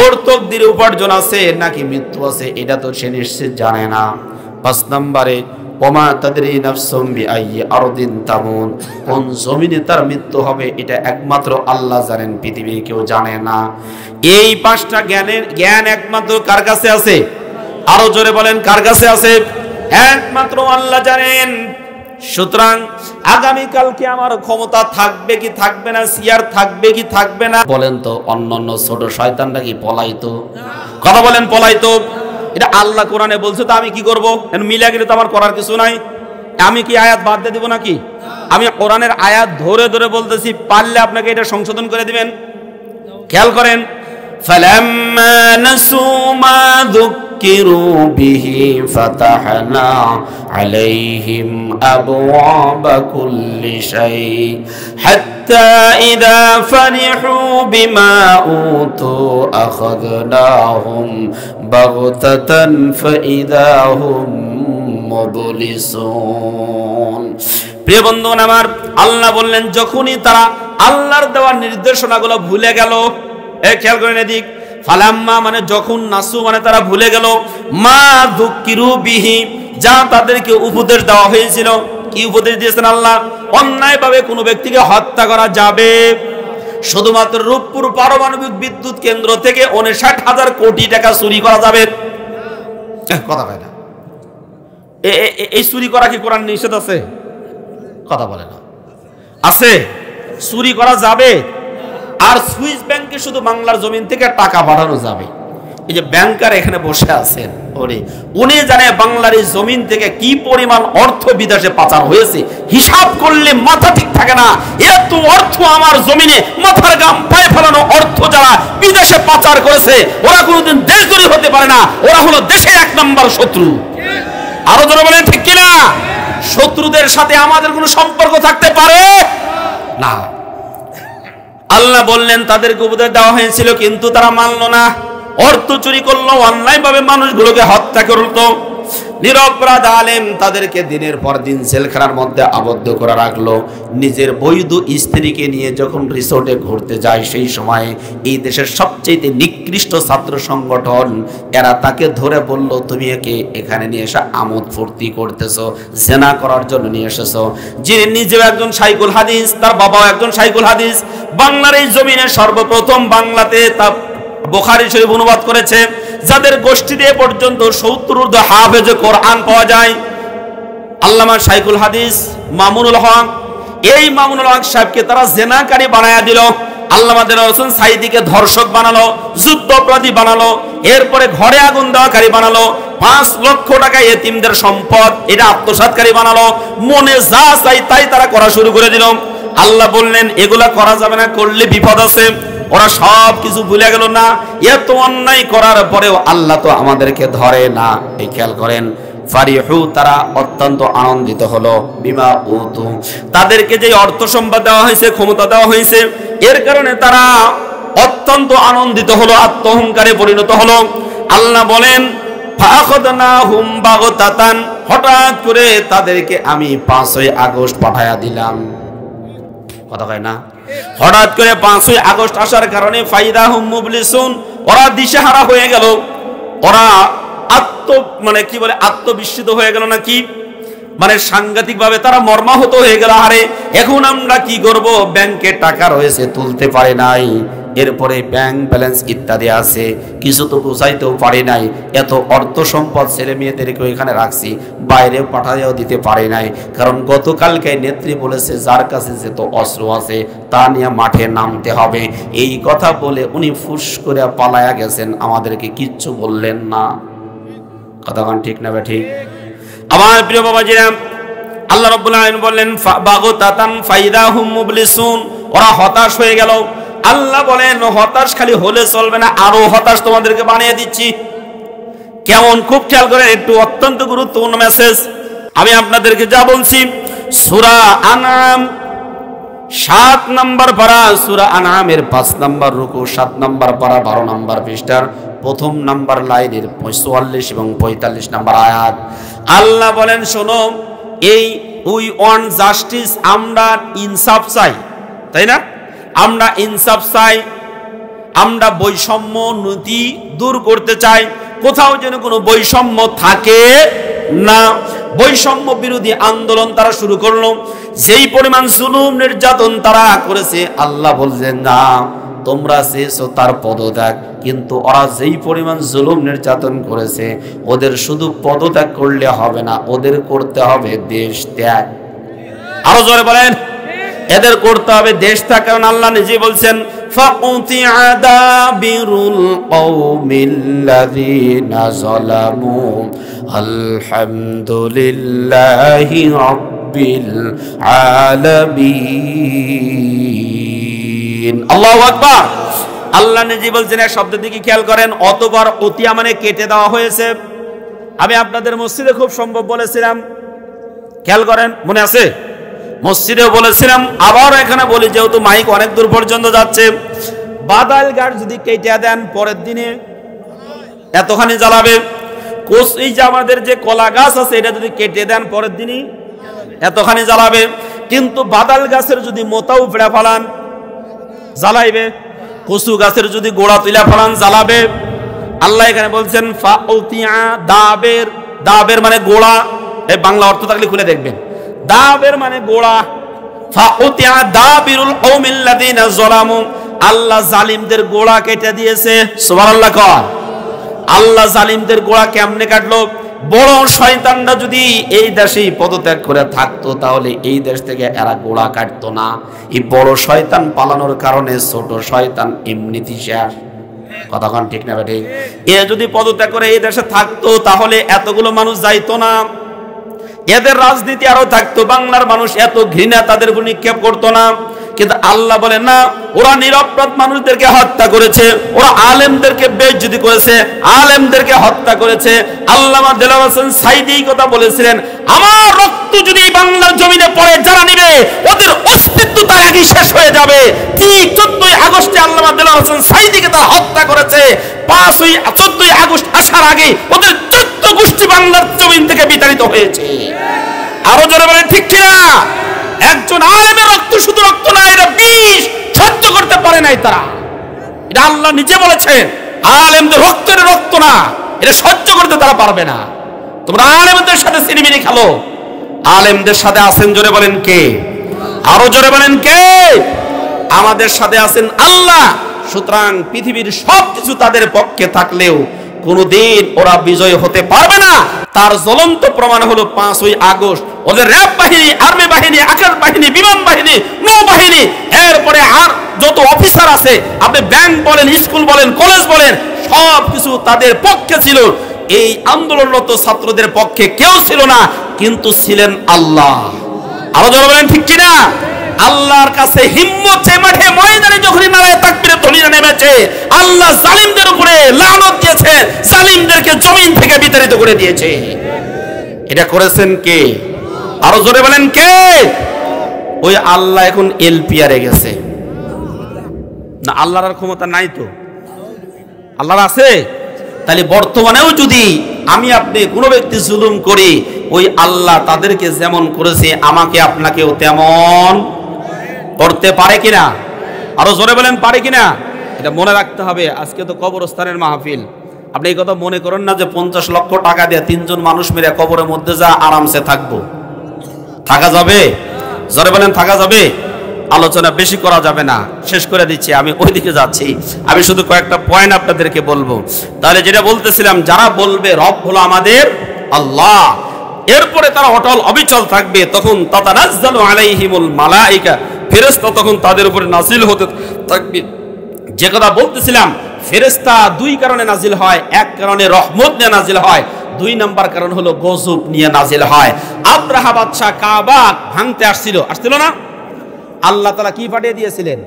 ওর তকদিরে উপার্জন আছে নাকি মৃত্যু আছে, এটা তো সে নিশ্চিত জানে না। 5 নম্বরে ওমা তাদরি নাফসুম বিআইয়ি আরদিন তামুন। কোন জমিনে তার মৃত্যু হবে এটা একমাত্র আল্লাহ জানেন, পৃথিবীর কেউ জানে না। এই 5টা জ্ঞান একমাত্র কার কাছে আছে? আরো জোরে বলেন, কার কাছে আছে? একমাত্র আল্লাহ জানেন। সুতরাং আগামীকালকে আমার ক্ষমতা থাকবে কি থাকবে না, সিয়ার থাকবে কি থাকবে না, বলেন তো অন্যান্য ছোট শয়তানরা কি পলাইতো? কথা বলেন, পলাইতো? এটা আল্লাহ কোরআনে বলছে, তো আমি কি করব? মিলা গেলে তো আমার করার কিছু নাই। আমি কি আয়াত বাদ দিয়ে দিব নাকি? আমি কোরআনের আয়াত ধরে ধরে বলতেছি, পারলে আপনাকে এটা সংশোধন করে দিবেন। খেয়াল করেন, ফালাম্মা নাসু মা যুক্কিরু বিহি ফাতাহনা আলাইহিম আবওয়াবা কুল্লি শাই হাত্তা ইযা ফারিহু বিমা উতু আখাযনাহুম বাগতাতান ফাইযা হুম মুবলিসুন। প্রিয় বন্ধুগণ আমার, আল্লাহ বললেন যখনই তারা আল্লাহর দেওয়া নির্দেশনাগুলো ভুলে গেল, খেয়াল করেন এদিক, ফালাম্মা মানে যখন, নাসু মানে তারা ভুলে গেল, মা যুক্কিরু বিহি যা তাদেরকে উপদেশ দেওয়া হয়েছিল। কি উপদেশ দিয়েছেন আল্লাহ? অন্যায়ভাবে কোনো ব্যক্তিকে হত্যা করা যাবে, শুধুমাত্র রূপপুর পারমাণবিক বিদ্যুৎ কেন্দ্র থেকে 59,000 কোটি টাকা চুরি করা যাবে। কথা কয় না, এই চুরি করা কি কোরআন নিষেধ আছে? কথা বলে না, আছে? চুরি করা যাবে। আর সুইস ব্যাংকে শুধু বাংলার জমিন থেকে টাকা পাঠানো যাবে। এই যে ব্যাংকার এখানে বসে আছেন, উনি জানে বাংলার এই জমিন থেকে কি পরিমাণ অর্থ বিদেশে পাচার হয়েছে, হিসাব করলে মাথা ঠিক থাকে না। এত অর্থ আমার জমিনে, মাথার গাম পায়ে ফেলানো অর্থ যারা বিদেশে পাচার করেছে, ওরা কোনোদিন দেশদ্রোহী হতে পারে না। ওরা হলো দেশের 1 নম্বর শত্রু। আরো যারা বলেন ঠিক কিনা? শত্রুদের সাথে আমাদের কোনো সম্পর্ক থাকতে পারে না। আল্লাহ বললেন তাদেরকে উপদেশ দেওয়া হয়েছিল, কিন্তু তারা মানলো না, অর্থ চুরি করলো, অন্যায়ভাবে মানুষগুলোকে হত্যা করলো। নিরপরাধ আলেম তাদেরকে দিনের পর দিন জেলখানার মধ্যে আবদ্ধ করে রাখলো। নিজের বৈধ স্ত্রীকে নিয়ে যখন রিসোর্টে ঘুরতে যায়, সেই সময় এই দেশের সবচেয়ে নিকৃষ্ট ছাত্র সংগঠন এরা তাকে ধরে বলল, তুমি একে এখানে নিয়ে এসে আমোদ ফুর্তি করতেছো, জেনা করার জন্য নিয়ে এসেছো। যিনি নিজেও একজন শাইখুল হাদিস, তার বাবাও একজন শাইখুল হাদিস, বাংলার এই জমিনে সর্বপ্রথম বাংলাতে তা বুখারী শরীফ অনুবাদ করেছে, যাদের গোষ্ঠীতে পর্যন্ত 70 হাফেজ কোরআন পাওয়া যায়। আল্লামা শাইখুল হাদিস মামুনুল হক, এই মামুনুল হক সাহেবকে তারা জেনাকারী বানায়া দিল। আল্লামা দেলোয়ার হোসেন সাঈদীকে ধর্ষক বানালো, যুদ্ধ অপরাধী বানালো, এরপরে ঘরে আগুন দেওয়াকারী বানালো, 5 লক্ষ টাকা এতিমদের সম্পদ এটা আত্মসাৎকারী বানালো। মনে যা চাই তাই তারা করা শুরু করে দিল। আল্লাহ বললেন এগুলা করা যাবে না, করলে বিপদ আছে। ওরা সব কিছু ভুলে গেল না। এত অন্যায় করার পরেও আল্লাহ তো আমাদেরকে ধরে না। এই খেয়াল করেন, ফারিহু তারা অত্যন্ত আনন্দিত হলো, বিমা উতু তাদেরকে যে অর্থ সম্পদ দেওয়া হয়েছে, ক্ষমতা দেওয়া হয়েছে, এর কারণে তারা অত্যন্ত আনন্দিত হলো, আত্মঅহংকারে পরিণত হলো। আল্লাহ বলেন ফাখাদনাহুম বাগতাতান, হঠাৎ করে তাদেরকে আমি 5ই আগস্ট পাঠায়া দিলাম। কথা কয় না? হঠাৎ করে 5ই আগস্ট আসার কারণে ফাইদা হুম মুবলিসুন, ওরা দিশেহারা হয়ে গেল, ওরা আত্মবিস্মিত হয়ে গেল নাকি, মানে সাংঘাতিক ভাবে তারা মর্মাহত হয়ে গেল। আরে এখন আমরা কি করব? ব্যাংকে টাকা রয়েছে, তুলতে পারে নাই, এরপরে ব্যাংক ব্যালেন্স ইত্যাদি আছে, কিছু তো বুঝাইতেও পারি নাই, এত অর্থ সম্পদ ছেলে মেয়েদেরকে এখানে রাখছি, বাইরেও পাঠাইয়াও দিতে পারি নাই, কারণ গতকালকে নেত্রী বলেছে যার কাছে যত অস্ত্র আছে তা নিয়ে মাঠে নামতে হবে। এই কথা বলে উনি ফুস করে পালায়া গেছেন, আমাদেরকে কিচ্ছু বললেন না। কথা কান ঠিক না বে ঠিক? আমার প্রিয় বাবাজিরা, আল্লাহ রাব্বুল আলামিন বললেন বাগতাতান ফাইদাহুম মুবলিসুন, ওরা হতাশ হয়ে গেল। আল্লাহ বলেন হতাশ খালি হলে চলবে না, আরো হতাশ তোমাদেরকে বানিয়ে দিচ্ছি। কেমন? খুব খেয়াল করে, একটু অত্যন্ত গুরুত্বপূর্ণ মেসেজ। আমি আপনাদেরকে যা বলছি, সূরা আনআম 7 নম্বর পারা, সূরা আনআমের 5 নম্বর রুকু, 7 নম্বর পারা 12 নম্বর পৃষ্ঠার প্রথম নম্বর লাইনের 44 এবং 45 নম্বর আয়াত। আল্লাহ বলেন, শোনো, এই উই ওয়ান্ট জাস্টিস, আমরা ইনসাফ চাই, তাই না? আমরা ইনসাফ চাই, আমরা বৈষম্য নীতি দূর করতে চাই, কোথাও যেন কোনো বৈষম্য থাকে না। বৈষম্য বিরোধী আন্দোলন তারা শুরু করলো। যেই পরিমাণ জুলুম নির্যাতন তারা করেছে, আল্লাহ বলছেন না, তোমরা চেয়েছো তার পদত্যাগ, কিন্তু ওরা যেই পরিমাণ জুলুম নির্যাতন করেছে, ওদের শুধু পদত্যাগ করলে হবে না, ওদের করতে হবে দেশ ত্যাগ। আরো জোরে বলেন, এদের করতে হবে দেশ ত্যাগ। কারণ আল্লাহ নিজে বলছেন, ফাকুতিআ দাবিরুল কওমিল্লাযীনা যালামু আলহামদুলিল্লাহি রাব্বিল আলামিন। আল্লাহু আকবার। আল্লাহ নিজে বলছেন, এক শব্দের দিকে খেয়াল করেন, অতঃপর অতিয়া মানে কেটে দেওয়া হয়েছে। আমি আপনাদের মসজিদে খুব সম্ভব বলেছিলাম, খেয়াল করেন, মনে আছে? মসজিদেও বলেছিলাম, আবার এখানে বলি, যেহেতু মাইক অনেক দূর পর্যন্ত যাচ্ছে, বাদাল গাছ যদি কেটে দেন পরের দিনে এতখানি জ্বালাবে। এই যে আমাদের যে কলা গাছ আছে, এটা যদি কেটে দেন পরের দিনই এতখানি জ্বালাবে। কিন্তু বাদাল গাছের যদি মোতা উপড়ে ফেলান জ্বালাইবে, কচু গাছের যদি গোড়া তুলে ফেলান জ্বালাবে। আল্লাহ এখানে বলছেন ফাউতিয়া দাবের, দাবের মানে গোড়া, এই বাংলা অর্থ থাকলে খুলে দেখবেন, দাবের মানে গোড়া। ফাউতিয়া দাবিরুল কওমিল্লাযীনা যালামু, আল্লাহ জালিমদের গোড়া কেটে দিয়েছে। সুবহানাল্লাহ কর। আল্লাহ জালিমদের গোড়া কেমনে কাটলো? বড় শয়তানরা যদি এই দেশেই পদত্যাগ করে থাকতো, তাহলে এই দেশ থেকে এরা গোড়া কাটতো না। এই বড় শয়তান পালানোর কারণে ছোট শয়তান এমনিতেই শেষ। কথাক্ষণ ঠিক না বেঠিক? এ যদি পদত্যাগ করে এই দেশে থাকতো, তাহলে এতগুলো মানুষ যাইতো না, এদের রাজনীতি আরো থাকতো, বাংলার মানুষ এত ঘৃণা তাদের উপর নিক্ষেপ করতো না। কিন্তু আল্লাহ বলেন না, ওরা নিরপরাধ মানুষদেরকে হত্যা করেছে, ওরা আলেমদেরকে বেইজ্জতি করেছে, আলেমদেরকে হত্যা করেছে। আল্লামা দেলাওয়ার হোসেন সাঈদী কথা বলেছিলেন, আমার রক্ত যদি বাংলার জমিনে পড়ে, যারা নিবে ওদের অস্তিত্ব তার আগেই শেষ হয়ে যাবে। ঠিক 14ই আগস্টে আল্লামা দেলাওয়ার হোসেন সাঈদীকে তারা হত্যা করেছে। 14ই আগস্ট আসার আগে ওদের 14 গোষ্ঠী বাংলার জমিন থেকে বিতাড়িত হয়েছে। আরো জোরে বলেন ঠিক কিনা? একজন আলেমের রক্ত শুধু রক্ত না, এটা বিষ সহ্য করতে পারে নাই তারা। এটা আল্লাহ নিজে বলেছেন, আলেমদের রক্তের রক্ত না, এটা সহ্য করতে তারা পারবে না। তোমরা আলেমদের সাথে সিনেমিনি খেলো, আলেমদের সাথে আছেন জোরে বলেন কে? আরো জোরে বলেন কে? আমাদের সাথে আছেন আল্লাহ। সুতরাং পৃথিবীর সবকিছু তাদের পক্ষে থাকলেও কোনদিন ওরা বিজয় হতে পারবে না। তার জ্বলন্ত প্রমাণ হলো 5ই আগস্ট। ওদের র্যাব বাহিনী, আর্মি বাহিনী, আকাশ বাহিনী, বিমান বাহিনী, নৌবাহিনী, এরপরে আর যত অফিসার আছে, আপনি ব্যাংক বলেন, স্কুল বলেন, কলেজ বলেন, সব কিছু তাদের পক্ষে ছিল। এই আন্দোলনরত ছাত্রদের পক্ষে কেউ ছিল না, কিন্তু ছিলেন আল্লাহ। আরো যারা বলেন ঠিক কিনা? আল্লাহর কাছে হিম্মত মাঠে ময়দানে যখন নারায়ে তাকবীরের ধ্বনি নেমেছে, আল্লাহ জালিমদের উপরে লানত দিয়েছে, জালিমদেরকে জমিন থেকে বিতাড়িত করে দিয়েছে। এটা করেছেন কে? আরো জোরে বলেন কে? ওই আল্লাহ এখন এলপিআরে গেছে না? আল্লাহর আর ক্ষমতা নাই তো? আল্লাহর আছে? তাহলে বর্তমানেও যদি আমি আপনি কোনো ব্যক্তি জুলুম করি, ওই আল্লাহ তাদেরকে যেমন করেছে আমাকে আপনাকেও তেমন করতে পারে কিনা? আরো জোরে বলেন পারে কিনা? এটা মনে রাখতে হবে। আজকে তো কবরস্থানের মাহফিল, আপনি এই কথা মনে করেন না যে 50 লক্ষ টাকা দিয়ে 3 জন মানুষ মেরে কবরের মধ্যে যা আরামসে থাকবো। থাকা যাবে? জোরে বলেন থাকা যাবে? আলোচনা বেশি করা যাবে না, শেষ করে দিচ্ছি, আমি ওইদিকে যাচ্ছি। আমি শুধু কয়েকটা পয়েন্ট আপনাদেরকে বলবো। তাহলে যেটা বলতেছিলাম, যারা বলবে রব হলো আমাদের আল্লাহ, এরপরে তারা অটল অবিচল থাকবে, তখন তাতানাজ্জালু আলাইহিমুল মালাইকা, ফেরেশতা তখন তাদের উপরে নাজিল হতে থাকবে। যে কথা বলতেছিলাম, ফেরেশতা 2 কারণে নাজিল হয়। এক কারণে রহমত নিয়ে নাজিল হয়, 2 নাম্বার কারণ হলো গজব নিয়ে নাজিল হয়। আব্রাহা বাদশা কাবা ভাঙতে আসছিল না? আল্লাহ তাআলা কি পাঠিয়ে দিয়েছিলেন?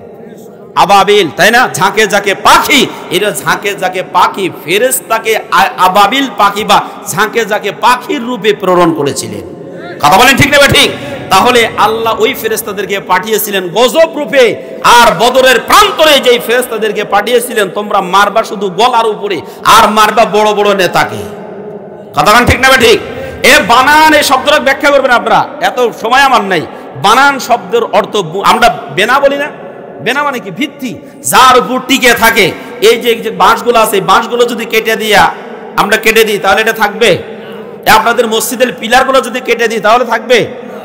আবাবিল, তাই না? ঝাঁকে ঝাঁকে পাখি। এটা ঝাঁকে ঝাঁকে পাখি, ফেরেশতাকে আবাবিল পাখি বা ঝাঁকে ঝাঁকে পাখির রূপে প্রেরণ করেছিলেন। কথা বলেন ঠিক না ঠিক? তাহলে আল্লাহ ওই ফেরেশতাদেরকে পাঠিয়েছিলেন গজব রূপে, আর বদরের প্রান্তরে যেই ফেরেশতাদেরকে পাঠিয়েছিলেন তোমরা মারবা শুধু গলার উপরে, আর মারবা বড় বড় নেতাকে। কথা বলেন ঠিক না ঠিক? এ বানান এই শব্দটা ব্যাখ্যা করবেন আপনারা, এত সময় আমার নাই। বানান শব্দের অর্থ আমরা বেনা বলি না, বেনা মানে কি? ভিত্তি, যার উপর টিকে থাকে। এই যে বাঁশগুলো আছে, বাঁশগুলো যদি কেটে দিয়া আমরা কেটে দিই তাহলে এটা থাকবে? আপনাদের মসজিদের পিলারগুলো যদি কেটে দিই তাহলে থাকবে?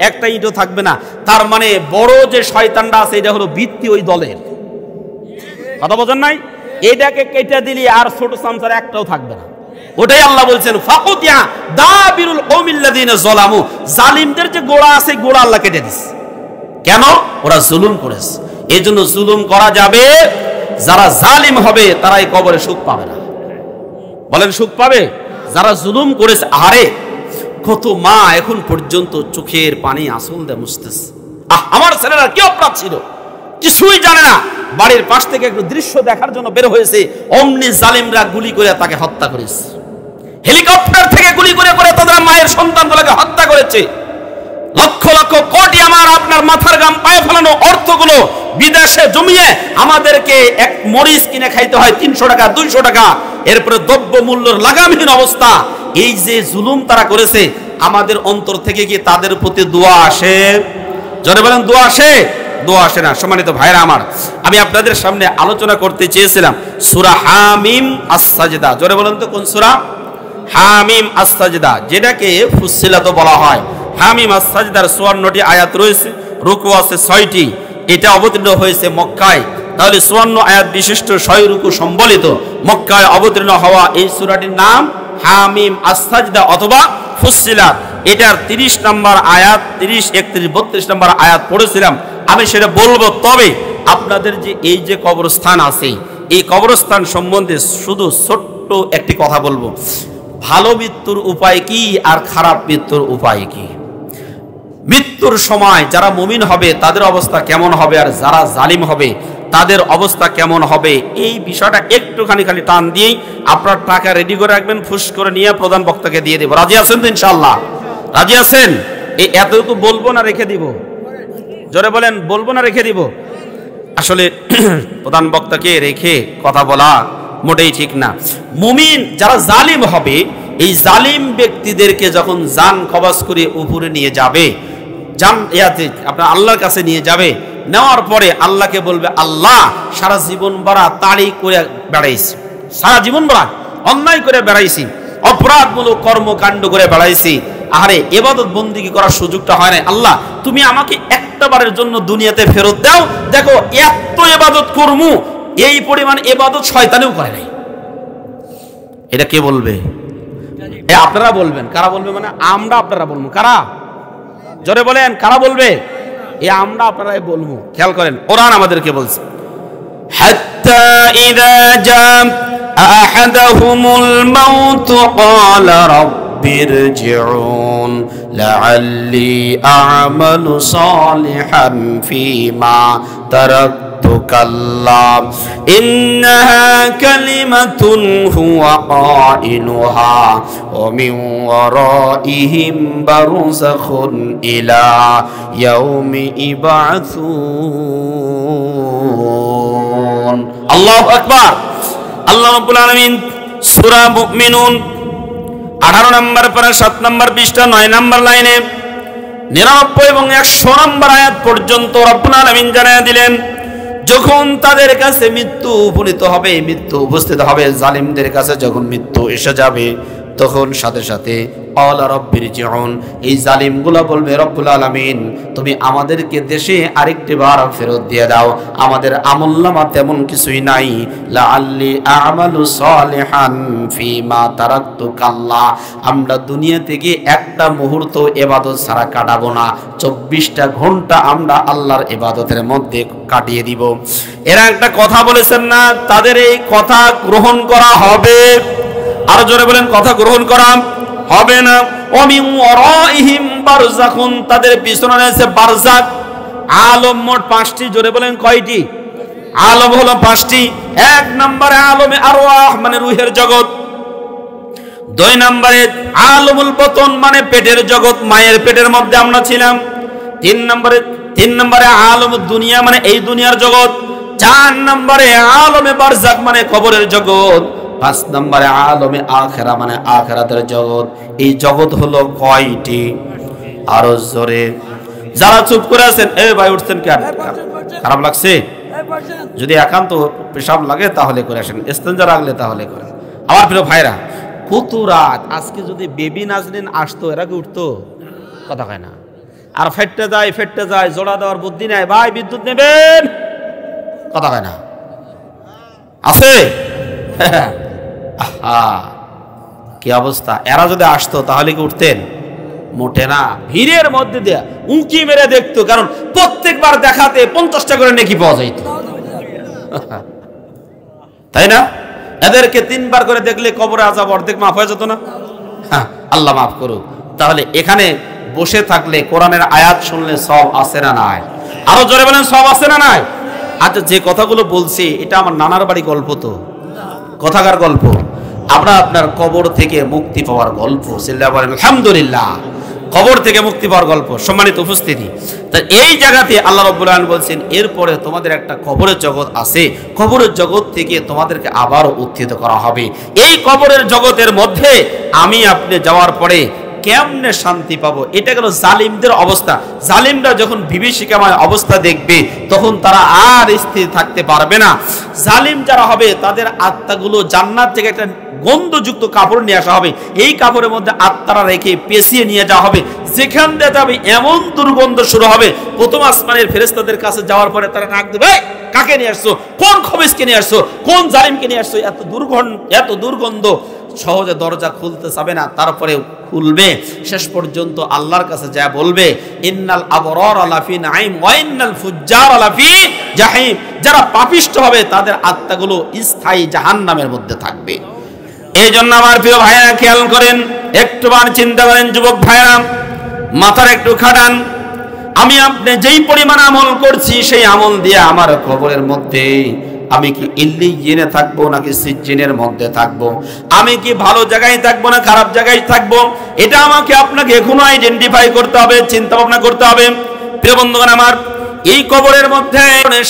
একটা ইটও থাকবে না। তার মানে বড় যে শয়তানটা আছে এটা হলো ভিত্তি ওই দলের। কথা বোঝেন নাই? এটাকে কেটে দিলি আর ছোট সামসার একটাও থাকবে না। ওটাই আল্লাহ বলছেন ফাকুতিয়া দাবিরুল কওমিল্লাযিনা যালামু, জালিমদের যে গোড়া আছে গোড়া আল্লাহ কেটে দিস। কেন? ওরা জুলুম করেছে। এই জন্য জুলুম করা যাবে, যারা জালিম হবে তারাই কবরে সুখ পাবে না। বলেন সুখ পাবে? যারা জুলুম করেছে। আরে কত মা এখন পর্যন্ত চোখের পানি আসল দিয়ে মুছতেছে। আমার ছেলেরা কি অপরাধ ছিল কিছুই জানে না, বাড়ির পাশ থেকে একটু দৃশ্য দেখার জন্য বের হয়েছে, অমনি জালিমরা গুলি করে তাকে হত্যা করেছে। হেলিকপ্টার থেকে গুলি করে করে তাদের মায়ের সন্তানগুলোকে হত্যা করেছে। লক্ষ লক্ষ কোটি আমার আপনার মাথার গাম পায়ে ফেলানো অর্থগুলো বিদেশে জমিয়ে আমাদেরকে এক মরিচ কিনে খাইতে হয় 300 টাকা 200 টাকা। এরপরে দ্রব্য মূল্যের লাগামহীন অবস্থা। এই যে জুলুম তারা করেছে, আমাদের অন্তর থেকে কি তাদের প্রতি দোয়া আসে? জোরে বলেন দোয়া আসে? দোয়া আসে না। সম্মানিত ভাইরা আমার, আমি আপনাদের সামনে আলোচনা করতে চেয়েছিলাম সূরা হামিম আস-সাজদা। জোরে বলেন তো কোন সূরা? হামিম আস-সাজদা, যেটাকে ফুসসিলাত বলা হয়। হামিম আস-সাজদার 54টি আয়াত রয়েছে, রুকু আছে 6টি। এটা অবতীর্ণ হয়েছে মক্কায়। তাহলে 54 আয়াত বিশিষ্ট 6 রুকু সম্বলিত মক্কায় অবতীর্ণ হওয়া এই সূরাটির নাম হামিম আস-সাজদা অথবা ফুসসিলাত। এটার 30 নম্বর আয়াত, 30, 31, 32 নম্বর আয়াত পড়েছিলাম। আমি সেটা বলবো, তবে আপনাদের যে এই যে কবরস্থান আছে, এই কবরস্থান সম্বন্ধে শুধু ছোট্ট একটি কথা বলবো। ভালো মৃত্যুর উপায় কি আর খারাপ মৃত্যুর উপায় কি? মৃত্যুর সময় যারা মুমিন হবে তাদের অবস্থা কেমন হবে, আর যারা জালিম হবে তাদের অবস্থা কেমন হবে, এই বিষয়টা একটুখানি খালি টান দিয়েই আপনার টাকা রেডি করে রাখবেন, ফুস করে নিয়ে প্রধান বক্তাকে দিয়ে দেব। রাজি আছেন তো ইনশাআল্লাহ? রাজি আছেন? এই এতটুকু বলবো না রেখে দিব? জোরে বলেন, বলবো না রেখে দিব? আসলে প্রধান বক্তাকে রেখে কথা বলা মোটেই ঠিক না। মুমিন যারা জালিম হবে, এই জালিম ব্যক্তিদেরকে যখন জান কবজ করে উপরে নিয়ে যাবে, জান ইয়াতে আপনার আল্লাহর কাছে নিয়ে যাবে, নেওয়ার পরে আল্লাহকে বলবে, আল্লাহ সারা জীবন ভরা তাড়ি করে বেড়াইছি, সারা জীবন ভরা অন্যায় করে বেড়াইছি, অপরাধমূলক কর্মকাণ্ড করে বেড়াইছি, আরে ইবাদত বন্দেগী করার সুযোগটা হয় না। আল্লাহ তুমি আমাকে একটা বারের জন্য দুনিয়াতে ফেরত দাও, দেখো এত ইবাদত করমু, এই পরিমাণ ইবাদত শয়তানেও করে নাই। এটা কে বলবে? আপনারা বলবেন। কারা বলবে? মানে আমরা, আপনারা বলবো। কারা? জোরে বলেন, কারা বলবে? আমরা আপনারাই বলবো। খেয়াল করেন, কোরআন আমাদেরকে বলছে, হাত্তা ইযা জা আহাদাহুমুল মাউত ক্বালা রাব্বিরজিউন লাআল্লি আ'মালু সালিহান ফীমা তারাকতু কাল্লা ইন্নাহা কালিমাতুন হুয়া কাইলুহা ওয়া মিন ওয়ারাইহিম বারযাখুন ইলা ইয়াউমি ইবআসুন। আল্লাহু আকবার। আল্লাহ রাব্বুল আলামিন সূরা মুমিনুন 18 নম্বর পারা 7 নম্বর পৃষ্ঠা 9 নম্বর লাইনে 99 এবং 100 নম্বর আয়াত পর্যন্ত রব্বুল আলামিন জানিয়ে দিলেন, যখন তাদের কাছে মৃত্যু উপনীত হবে, মৃত্যু উপস্থিত হবে, জালিমদের কাছে যখন মৃত্যু এসে যাবে, তখন সাথে সাথে ক্বালা রাব্বিরজিউন, এই জালিমগুলো বলবে, রব্বুল আলামিন তুমি আমাদেরকে দেশে আরেকটি বার ফেরত দিয়ে দাও, আমাদের আমলনামা তেমন কিছুই নাই, লাআল্লি আ'মালু সালিহান ফীমা তারাকতু কাল্লা, আমরা দুনিয়া থেকে একটা মুহূর্ত ইবাদত ছাড়া কাটাবো না, 24টা ঘন্টা আমরা আল্লাহর ইবাদতের মধ্যে কাটিয়ে দিব। এরা একটা কথা বলেছেন না, তাদের এই কথা গ্রহণ করা হবে? আর জোরে বলেন, কথা গ্রহণ করা হবে না। ওয়া মিন ওয়ারাইহিম বারযাখুন, তাদের পিছনে রয়েছে বারযাক। আলম মোট 5টি। জোরে বলেন কয়টি? আলম হলো 5টি। 1 নম্বরে আলমে আরওয়াহ মানে রূহের জগৎ, 2 নম্বরে আলমুল বতন মানে পেটের জগৎ, মায়ের পেটের মধ্যে আমরা ছিলাম। 3 নম্বরে আলমুদ দুনিয়া মানে এই দুনিয়ার জগৎ। 4 নম্বরে আলমে বারজাক মানে কবরের জগৎ। 5 নম্বরে আলমে আখিরা মানে আখিরাতের জগৎ। এই জগৎ হলো কয়টি? আরো জোরে। যারা চুপ করে আছেন, এ ভাই উঠছেন কেন? খারাপ লাগছে? যদি একান্ত পেশাব লাগে তাহলে করে আসেন, ইস্তেঞ্জা লাগলে তাহলে করে। আমার প্রিয় ভাইরা, কত রাত, আজকে যদি বেবি নাজরিন আসতো এরা কি উঠতো? কথা কয় না। আর ফেটতে যায়, জোড়া দেওয়ার বুদ্ধি নাই, ভাই বিদ্যুৎ নেবেন, কথা কয় না। আছে কি অবস্থা? এরা যদি আসতো তাহলে কি উঠতেন? মোটে না। ভিড়ের মধ্যে দেয়া উঁকি মেরে দেখতো, কারণ প্রত্যেকবার দেখাতে 50টা করে নেকি পাওয়া যাইত, তাই না? এদেরকে 3 বার করে দেখলে কবরে আযাব অর্ধেক মাফ হয়ে যেত না? আল্লাহ মাফ করুক। তাহলে এখানে বসে থাকলে কোরআনের আয়াত শুনলে সওয়াব আছে না নাই? আরো জোরে বলেন, সওয়াব আছে না নাই? আচ্ছা, যে কথাগুলো বলছি এটা আমার নানার বাড়ি গল্প, তো কথাকার গল্প, আমরা আপনার কবর থেকে মুক্তি পাওয়ার গল্প। সিল্লাহ বলেন আলহামদুলিল্লাহ, কবর থেকে মুক্তি পাওয়ার গল্প। সম্মানিত উপস্থিতি, তা এই জায়গাতে আল্লাহ রাব্বুল আলামিন বলছেন এরপরে তোমাদের একটা কবরের জগৎ আছে, কবরের জগৎ থেকে তোমাদেরকে আবারও উত্থিত করা হবে। এই কবরের জগতের মধ্যে আমি আপনি যাওয়ার পরে কেমনে শান্তি পাবো? এটা গেল জালিমদের অবস্থা। জালিমরা যখন বিভীষিকাময় অবস্থা দেখবে তখন তারা আর স্থির থাকতে পারবে না। জালিম যারা হবে তাদের আত্মাগুলো জান্নাত থেকে একটা গন্ধযুক্ত কাপড় নিয়ে আসা হবে, এই কাপড়ের মধ্যে আত্মারা রেখে পেঁচিয়ে নিয়ে যাওয়া হবে। যেখান দিয়ে যাবে এমন দুর্গন্ধ শুরু হবে, প্রথম আসমানের ফেরেশতাদের কাছে যাওয়ার পরে তারা ডাক দেবে, কাকে নিয়ে আসছো? কোন খবিসকে নিয়ে আসছো? কোন জালিমকে নিয়ে আসছো? এত দুর্গন্ধ, সহজে দরজা খুলতে চাবে না, তারপরে খুলবে। শেষ পর্যন্ত আল্লাহর কাছে যা বলবে, ইন্নাল আবরার লাফি নাঈম ওয়া ইন্নাল ফুজ্জার লাফি জাহিম। যারা পাপিষ্ঠ হবে তাদের আত্মাগুলো স্থায়ী জাহান্নামের মধ্যে থাকবে। এই জন্য আমার প্রিয় ভাইরা খেয়াল করেন, একটুবার চিন্তা করেন, যুবক ভাইরা মাথার একটু খাটান। আমি আপনি যেই পরিমাণ আমল করছি সেই আমল দিয়ে আমার কবরের মধ্যে আমি কি ইল্লিয়িনে থাকবো নাকি সিজ্জিনের মধ্যে থাকবো? আমি কি ভালো জায়গায় থাকবো না খারাপ জায়গায় থাকবো? এটা আমাকে আপনাকে এখনো আইডেন্টিফাই করতে হবে, চিন্তা ভাবনা করতে হবে। প্রিয় বন্ধুগণ আমার, এই কবরের মধ্যে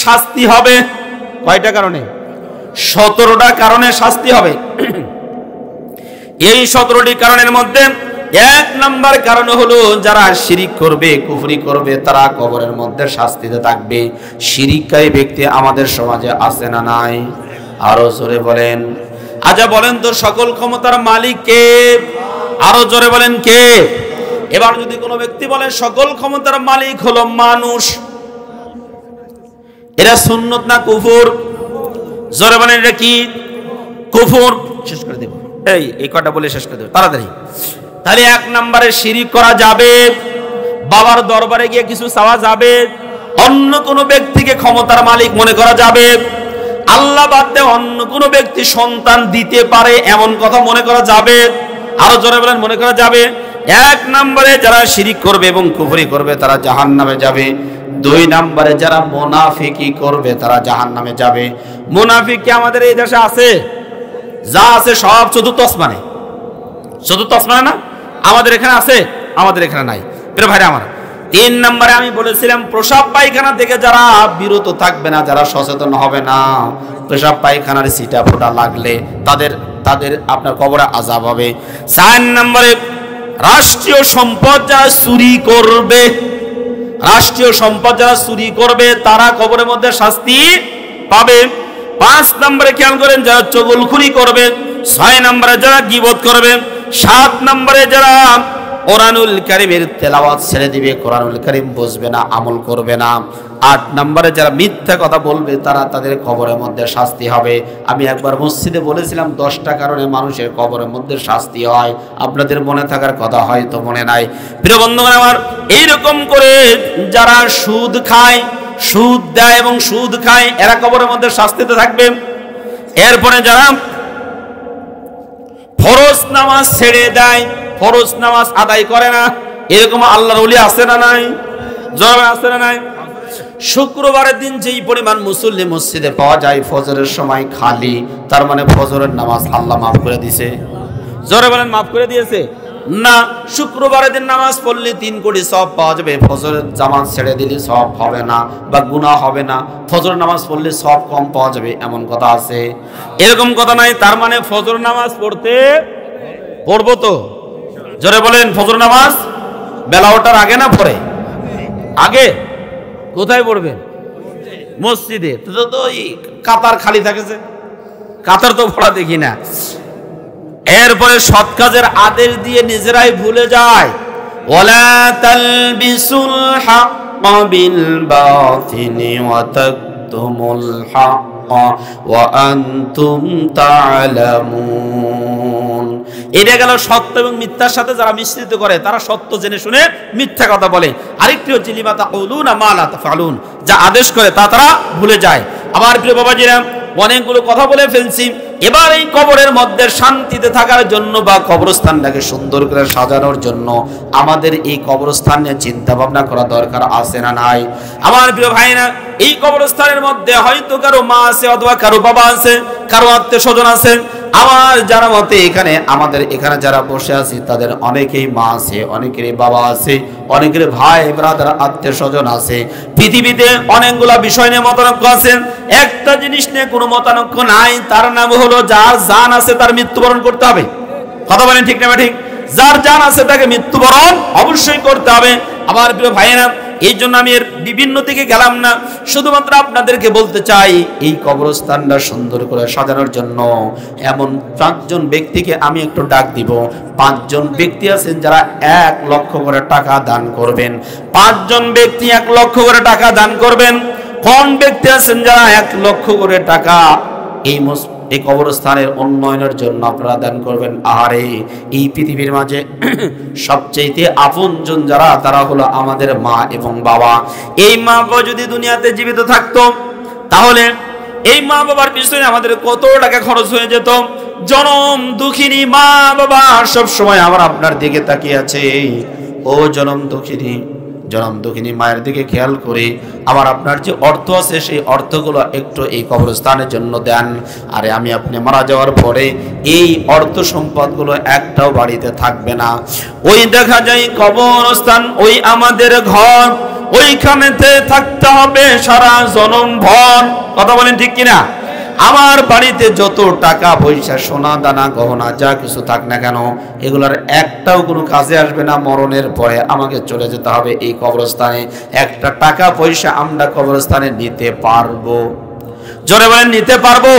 শাস্তি হবে কয়টা কারণে? 17টা কারণে শাস্তি হবে। এই 17টি কারণের মধ্যে 1 নাম্বার কারণ হলো যারা শিরিক করবে, কুফরি করবে, তারা কবরের মধ্যে শাস্তিতে থাকবে। শিরিককারী ব্যক্তি আমাদের সমাজে আছে না নাই? আরো জোরে বলেন। আচ্ছা বলেন তো, সকল ক্ষমতার মালিক কে? আরো জোরে বলেন কে? এবার যদি কোনো ব্যক্তি বলে সকল ক্ষমতার মালিক হলো মানুষ, এটা সুন্নত না কুফর? জোরে বলেন, এটা কি? কুফর। শেষ করে দেব, এই কটা বলে শেষ করে দেব তাড়াতাড়ি। তাহলে 1 নম্বরে শিরিক করা যাবে, বাবার দরবারে গিয়ে কিছু চাওয়া যাবে, অন্য কোনো ব্যক্তিকে ক্ষমতার মালিক মনে করা যাবে, আল্লাহ বাদ দিয়ে অন্য কোনো ব্যক্তি সন্তান দিতে পারে এমন কথা মনে করা যাবে। আরো জোরে বলেন, মনে করা যাবে। 1 নম্বরে যারা শিরিক করবে এবং কুফরি করবে তারা জাহান্নামে যাবে। 2 নম্বরে যারা মুনাফিকি করবে তারা জাহান্নামে যাবে। মুনাফিক কি আমাদের এই দেশে আছে? যা আছে সব চতুর্থ আসমানে। চতুর্থ আসমানে না? আমাদের এখানে আছে? আমাদের এখানে নাই। প্রিয় ভাইরা আমার, 3 নম্বরে আমি বলেছিলাম প্রসাব পায়খানা থেকে যারা বিরত থাকবে না, যারা সচেতন হবে না, প্রসাব পায়খানার ছিটা ফোঁটা লাগলে তাদের আপনার কবরে আযাব হবে। 4 নম্বরে রাষ্ট্রীয় সম্পদ যারা চুরি করবে, রাষ্ট্রীয় সম্পদ যারা চুরি করবে তারা কবরের মধ্যে শাস্তি পাবে। 5 নম্বরে খেয়াল করেন, যারা চগলখুরি করবে। 6 নম্বরে যারা গীবত করবে। 7 নম্বরে যারা কোরআনুল কারীমের তেলাওয়াত ছেড়ে দিবে, কোরআনুল কারীম বুঝবে না, আমল করবে না। 8 নম্বরে যারা মিথ্যা কথা বলবে তারা তাদের কবরের মধ্যে শাস্তি হবে। আমি একবার মসজিদে বলেছিলাম 10টা কারণে মানুষের কবরের মধ্যে শাস্তি হয়, আপনাদের মনে থাকার কথা হয়তো মনে নাই। প্রিয় বন্ধুগণ আমার, এইরকম করে যারা সুদ খায়, সুদ দেয় এবং সুদ খায়, এরা কবরের মধ্যে শাস্তিতে থাকবে। এরপরে যারা ফরজ নামাজ ছেড়ে দেয়, ফরজ নামাজ আদায় করে না, এরকম আল্লাহর ওলি আছে না নাই? জবাব আছে না নাই? শুক্রবারের দিন যেই পরিমাণ মুসল্লি মসজিদে পাওয়া যায় ফজরের সময় খালি, তার মানে ফজরের নামাজ আল্লাহ মাফ করে দিছে। জোরে বলেন মাফ করে দিয়েছে না। শুক্রবারের দিন নামাজ পড়লে 3 কোটি সওয়াব পাওয়া যাবে, ফজরের জামাত ছেড়ে দিলে সওয়াব হবে না বা গুনাহ হবে না, ফজর নামাজ পড়লে সওয়াব কম পাওয়া যাবে, এমন কথা আছে? এরকম কথা নাই। তার মানে ফজর নামাজ পড়বো তো? জোরে বলেন, ফজর নামাজ বেলা ওঠার আগে না পরে? আগে। কোথায় পড়বেন? মসজিদে। তো এই কাতার খালি থাকেছে, কাতার তো পড়া দেখি না। এরপরে সৎ কাজের আদেশ দিয়ে নিজেরাই ভুলে যায়। ওয়ালা তালবিসুল হাক্কা বিল বাতিলি ওয়া তাকতুমুল হাক্কা ওয়া আনতুম তা'লামুন। এটা গেল সত্য এবং মিথ্যার সাথে যারা মিশ্রিত করে, তারা সত্য জেনে শুনে মিথ্যা কথা বলে। আরেকটি হচ্ছে লিমা তাকুলুনা মা লা তাফআলুন, যা আদেশ করে তা তারা ভুলে যায়। আমার প্রিয় বাবাজিরা, অনেকগুলো কথা বলে ফেলছি। এবার এই কবরের মধ্যে শান্তিতে থাকার জন্য বা কবরস্থানটাকে সুন্দর করে সাজানোর জন্য আমাদের এই কবরস্থান নিয়ে চিন্তা ভাবনা করা দরকার আছে না নাই? আমার প্রিয় ভাইরা, এই কবরস্থানের মধ্যে হয়তো কারো মা আছে, অথবা কারো বাবা আছে, কারো আত্মীয় স্বজন আছে। আমার জানা মতে এখানে আমাদের এখানে যারা বসে আছি তাদের অনেকেই মা আছে, অনেকেরই বাবা আছে, অনেকের ভাই ব্রাদার আত্মীয় স্বজন আছে। পৃথিবীতে অনেকগুলা বিষয় নিয়ে মতানৈক্য আছে, একটা জিনিস নিয়ে কোনো মতানৈক্য নাই, তার নাম হলো যার জান আছে তার মৃত্যুবরণ করতে হবে। কথা বলেন ঠিক না ঠিক? যার জান আছে তাকে মৃত্যুবরণ অবশ্যই করতে হবে। আমার প্রিয় ভাইয়েরা, এই জন্য আমি এর বিভিন্ন দিকে গেলাম না, শুধুমাত্র আপনাদেরকে বলতে চাই এই কবরস্থানটা সুন্দর করে সাজানোর জন্য এমন 5 জন ব্যক্তিকে আমি একটু ডাক দিব। 5 জন ব্যক্তি আছেন যারা 1 লক্ষ করে টাকা দান করবেন। 5 জন ব্যক্তি 1 লক্ষ করে টাকা দান করবেন। কোন ব্যক্তি আছেন যারা 1 লক্ষ করে টাকা এই কবরস্থানের উন্নয়নের জন্য আপনারা দান করবেন? আহারে, এই পৃথিবীর মাঝে সবচেয়ে আপনজন যারা, তারা হলো আমাদের মা এবং বাবা। এই মা বাবা যদি দুনিয়াতে জীবিত থাকতো, তাহলে এই মা বাবার পিছনে আমাদের কত টাকা খরচ হয়ে যেত। জনম দুঃখিনী মা বাবা সব সময় আমার আপনার দিকে তাকিয়ে আছে। ও জনম দুঃখিনী মায়ের দিকে খেয়াল করে আমার আপনার যে অর্থ আছে সেই অর্থগুলো একটু এই কবরস্থানের জন্য দেন। আরে আমি আপনি মারা যাওয়ার পরে এই অর্থ সম্পদগুলো একটাও বাড়িতে থাকবে না। ওই দেখা যায় কবরস্থান ওই আমাদের ঘর, ওইখানেতে থাকতে হবে সারা জনম ভর। কথা বলেন ঠিক কিনা? আমার বাড়িতে যত টাকা পয়সা সোনা দানা গহনা যা কিছু থাক না কেন, এগুলোর একটাও কোনো কাজে আসবে না। মরণের পরে আমাকে চলে যেতে হবে এই কবরস্থানে। একটা টাকা পয়সা আমরা কবরস্থানে নিতে পারবো? জোরে বলেন, নিতে পারবো?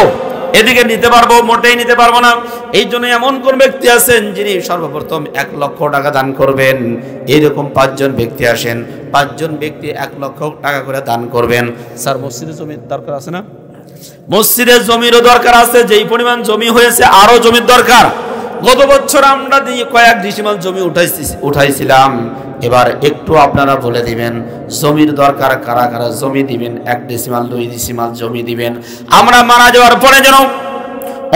এদিকে নিতে পারবো? মোটেই নিতে পারবো না। এই জন্য এমন কোন ব্যক্তি আছেন যিনি সর্বপ্রথম 1 লক্ষ টাকা দান করবেন? এইরকম 5 জন ব্যক্তি আসেন, 5 জন ব্যক্তি 1 লক্ষ টাকা করে দান করবেন। স্যার, মসজিদে জমির দরকার আছে না? মসজিদে জমিরও দরকার আছে। যেই পরিমাণ জমি হয়েছে আরো জমির দরকার। গত বছর আমরা কয়েক ডিসিমাল জমি উঠাইছিলাম। এবার একটু আপনারা বলে দিবেন জমির দরকার কারা কারা জমি দিবেন? 1 ডিসিমাল 2 ডিসিমাল জমি দিবেন। আমরা মারা যাওয়ার পরে যেন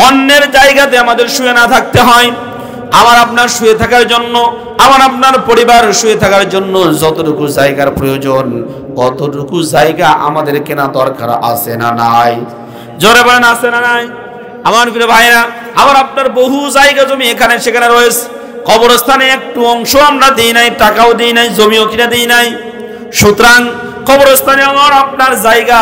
অন্যের জায়গাতে আমাদের শুয়ে না থাকতে হয়। আমার আপনার শুয়ে থাকার জন্য, আমার আপনার পরিবার শুয়ে থাকার জন্য যতটুকু জায়গার প্রয়োজন অতটুকু জায়গা আমাদের কেনা দরকার আছে না নাই? জোরে বলেন, আছে না নাই? আমার প্রিয় ভাইরা, আমার আপনার বহু জায়গা জমি এখানে সেখানে রয়েছে। কবরস্থানে একটু অংশ আমরা দিই নাই, টাকাও দিই নাই, জমিও কিনে দিই নাই। সুতরাং কবরস্থানে আমার আপনার জায়গা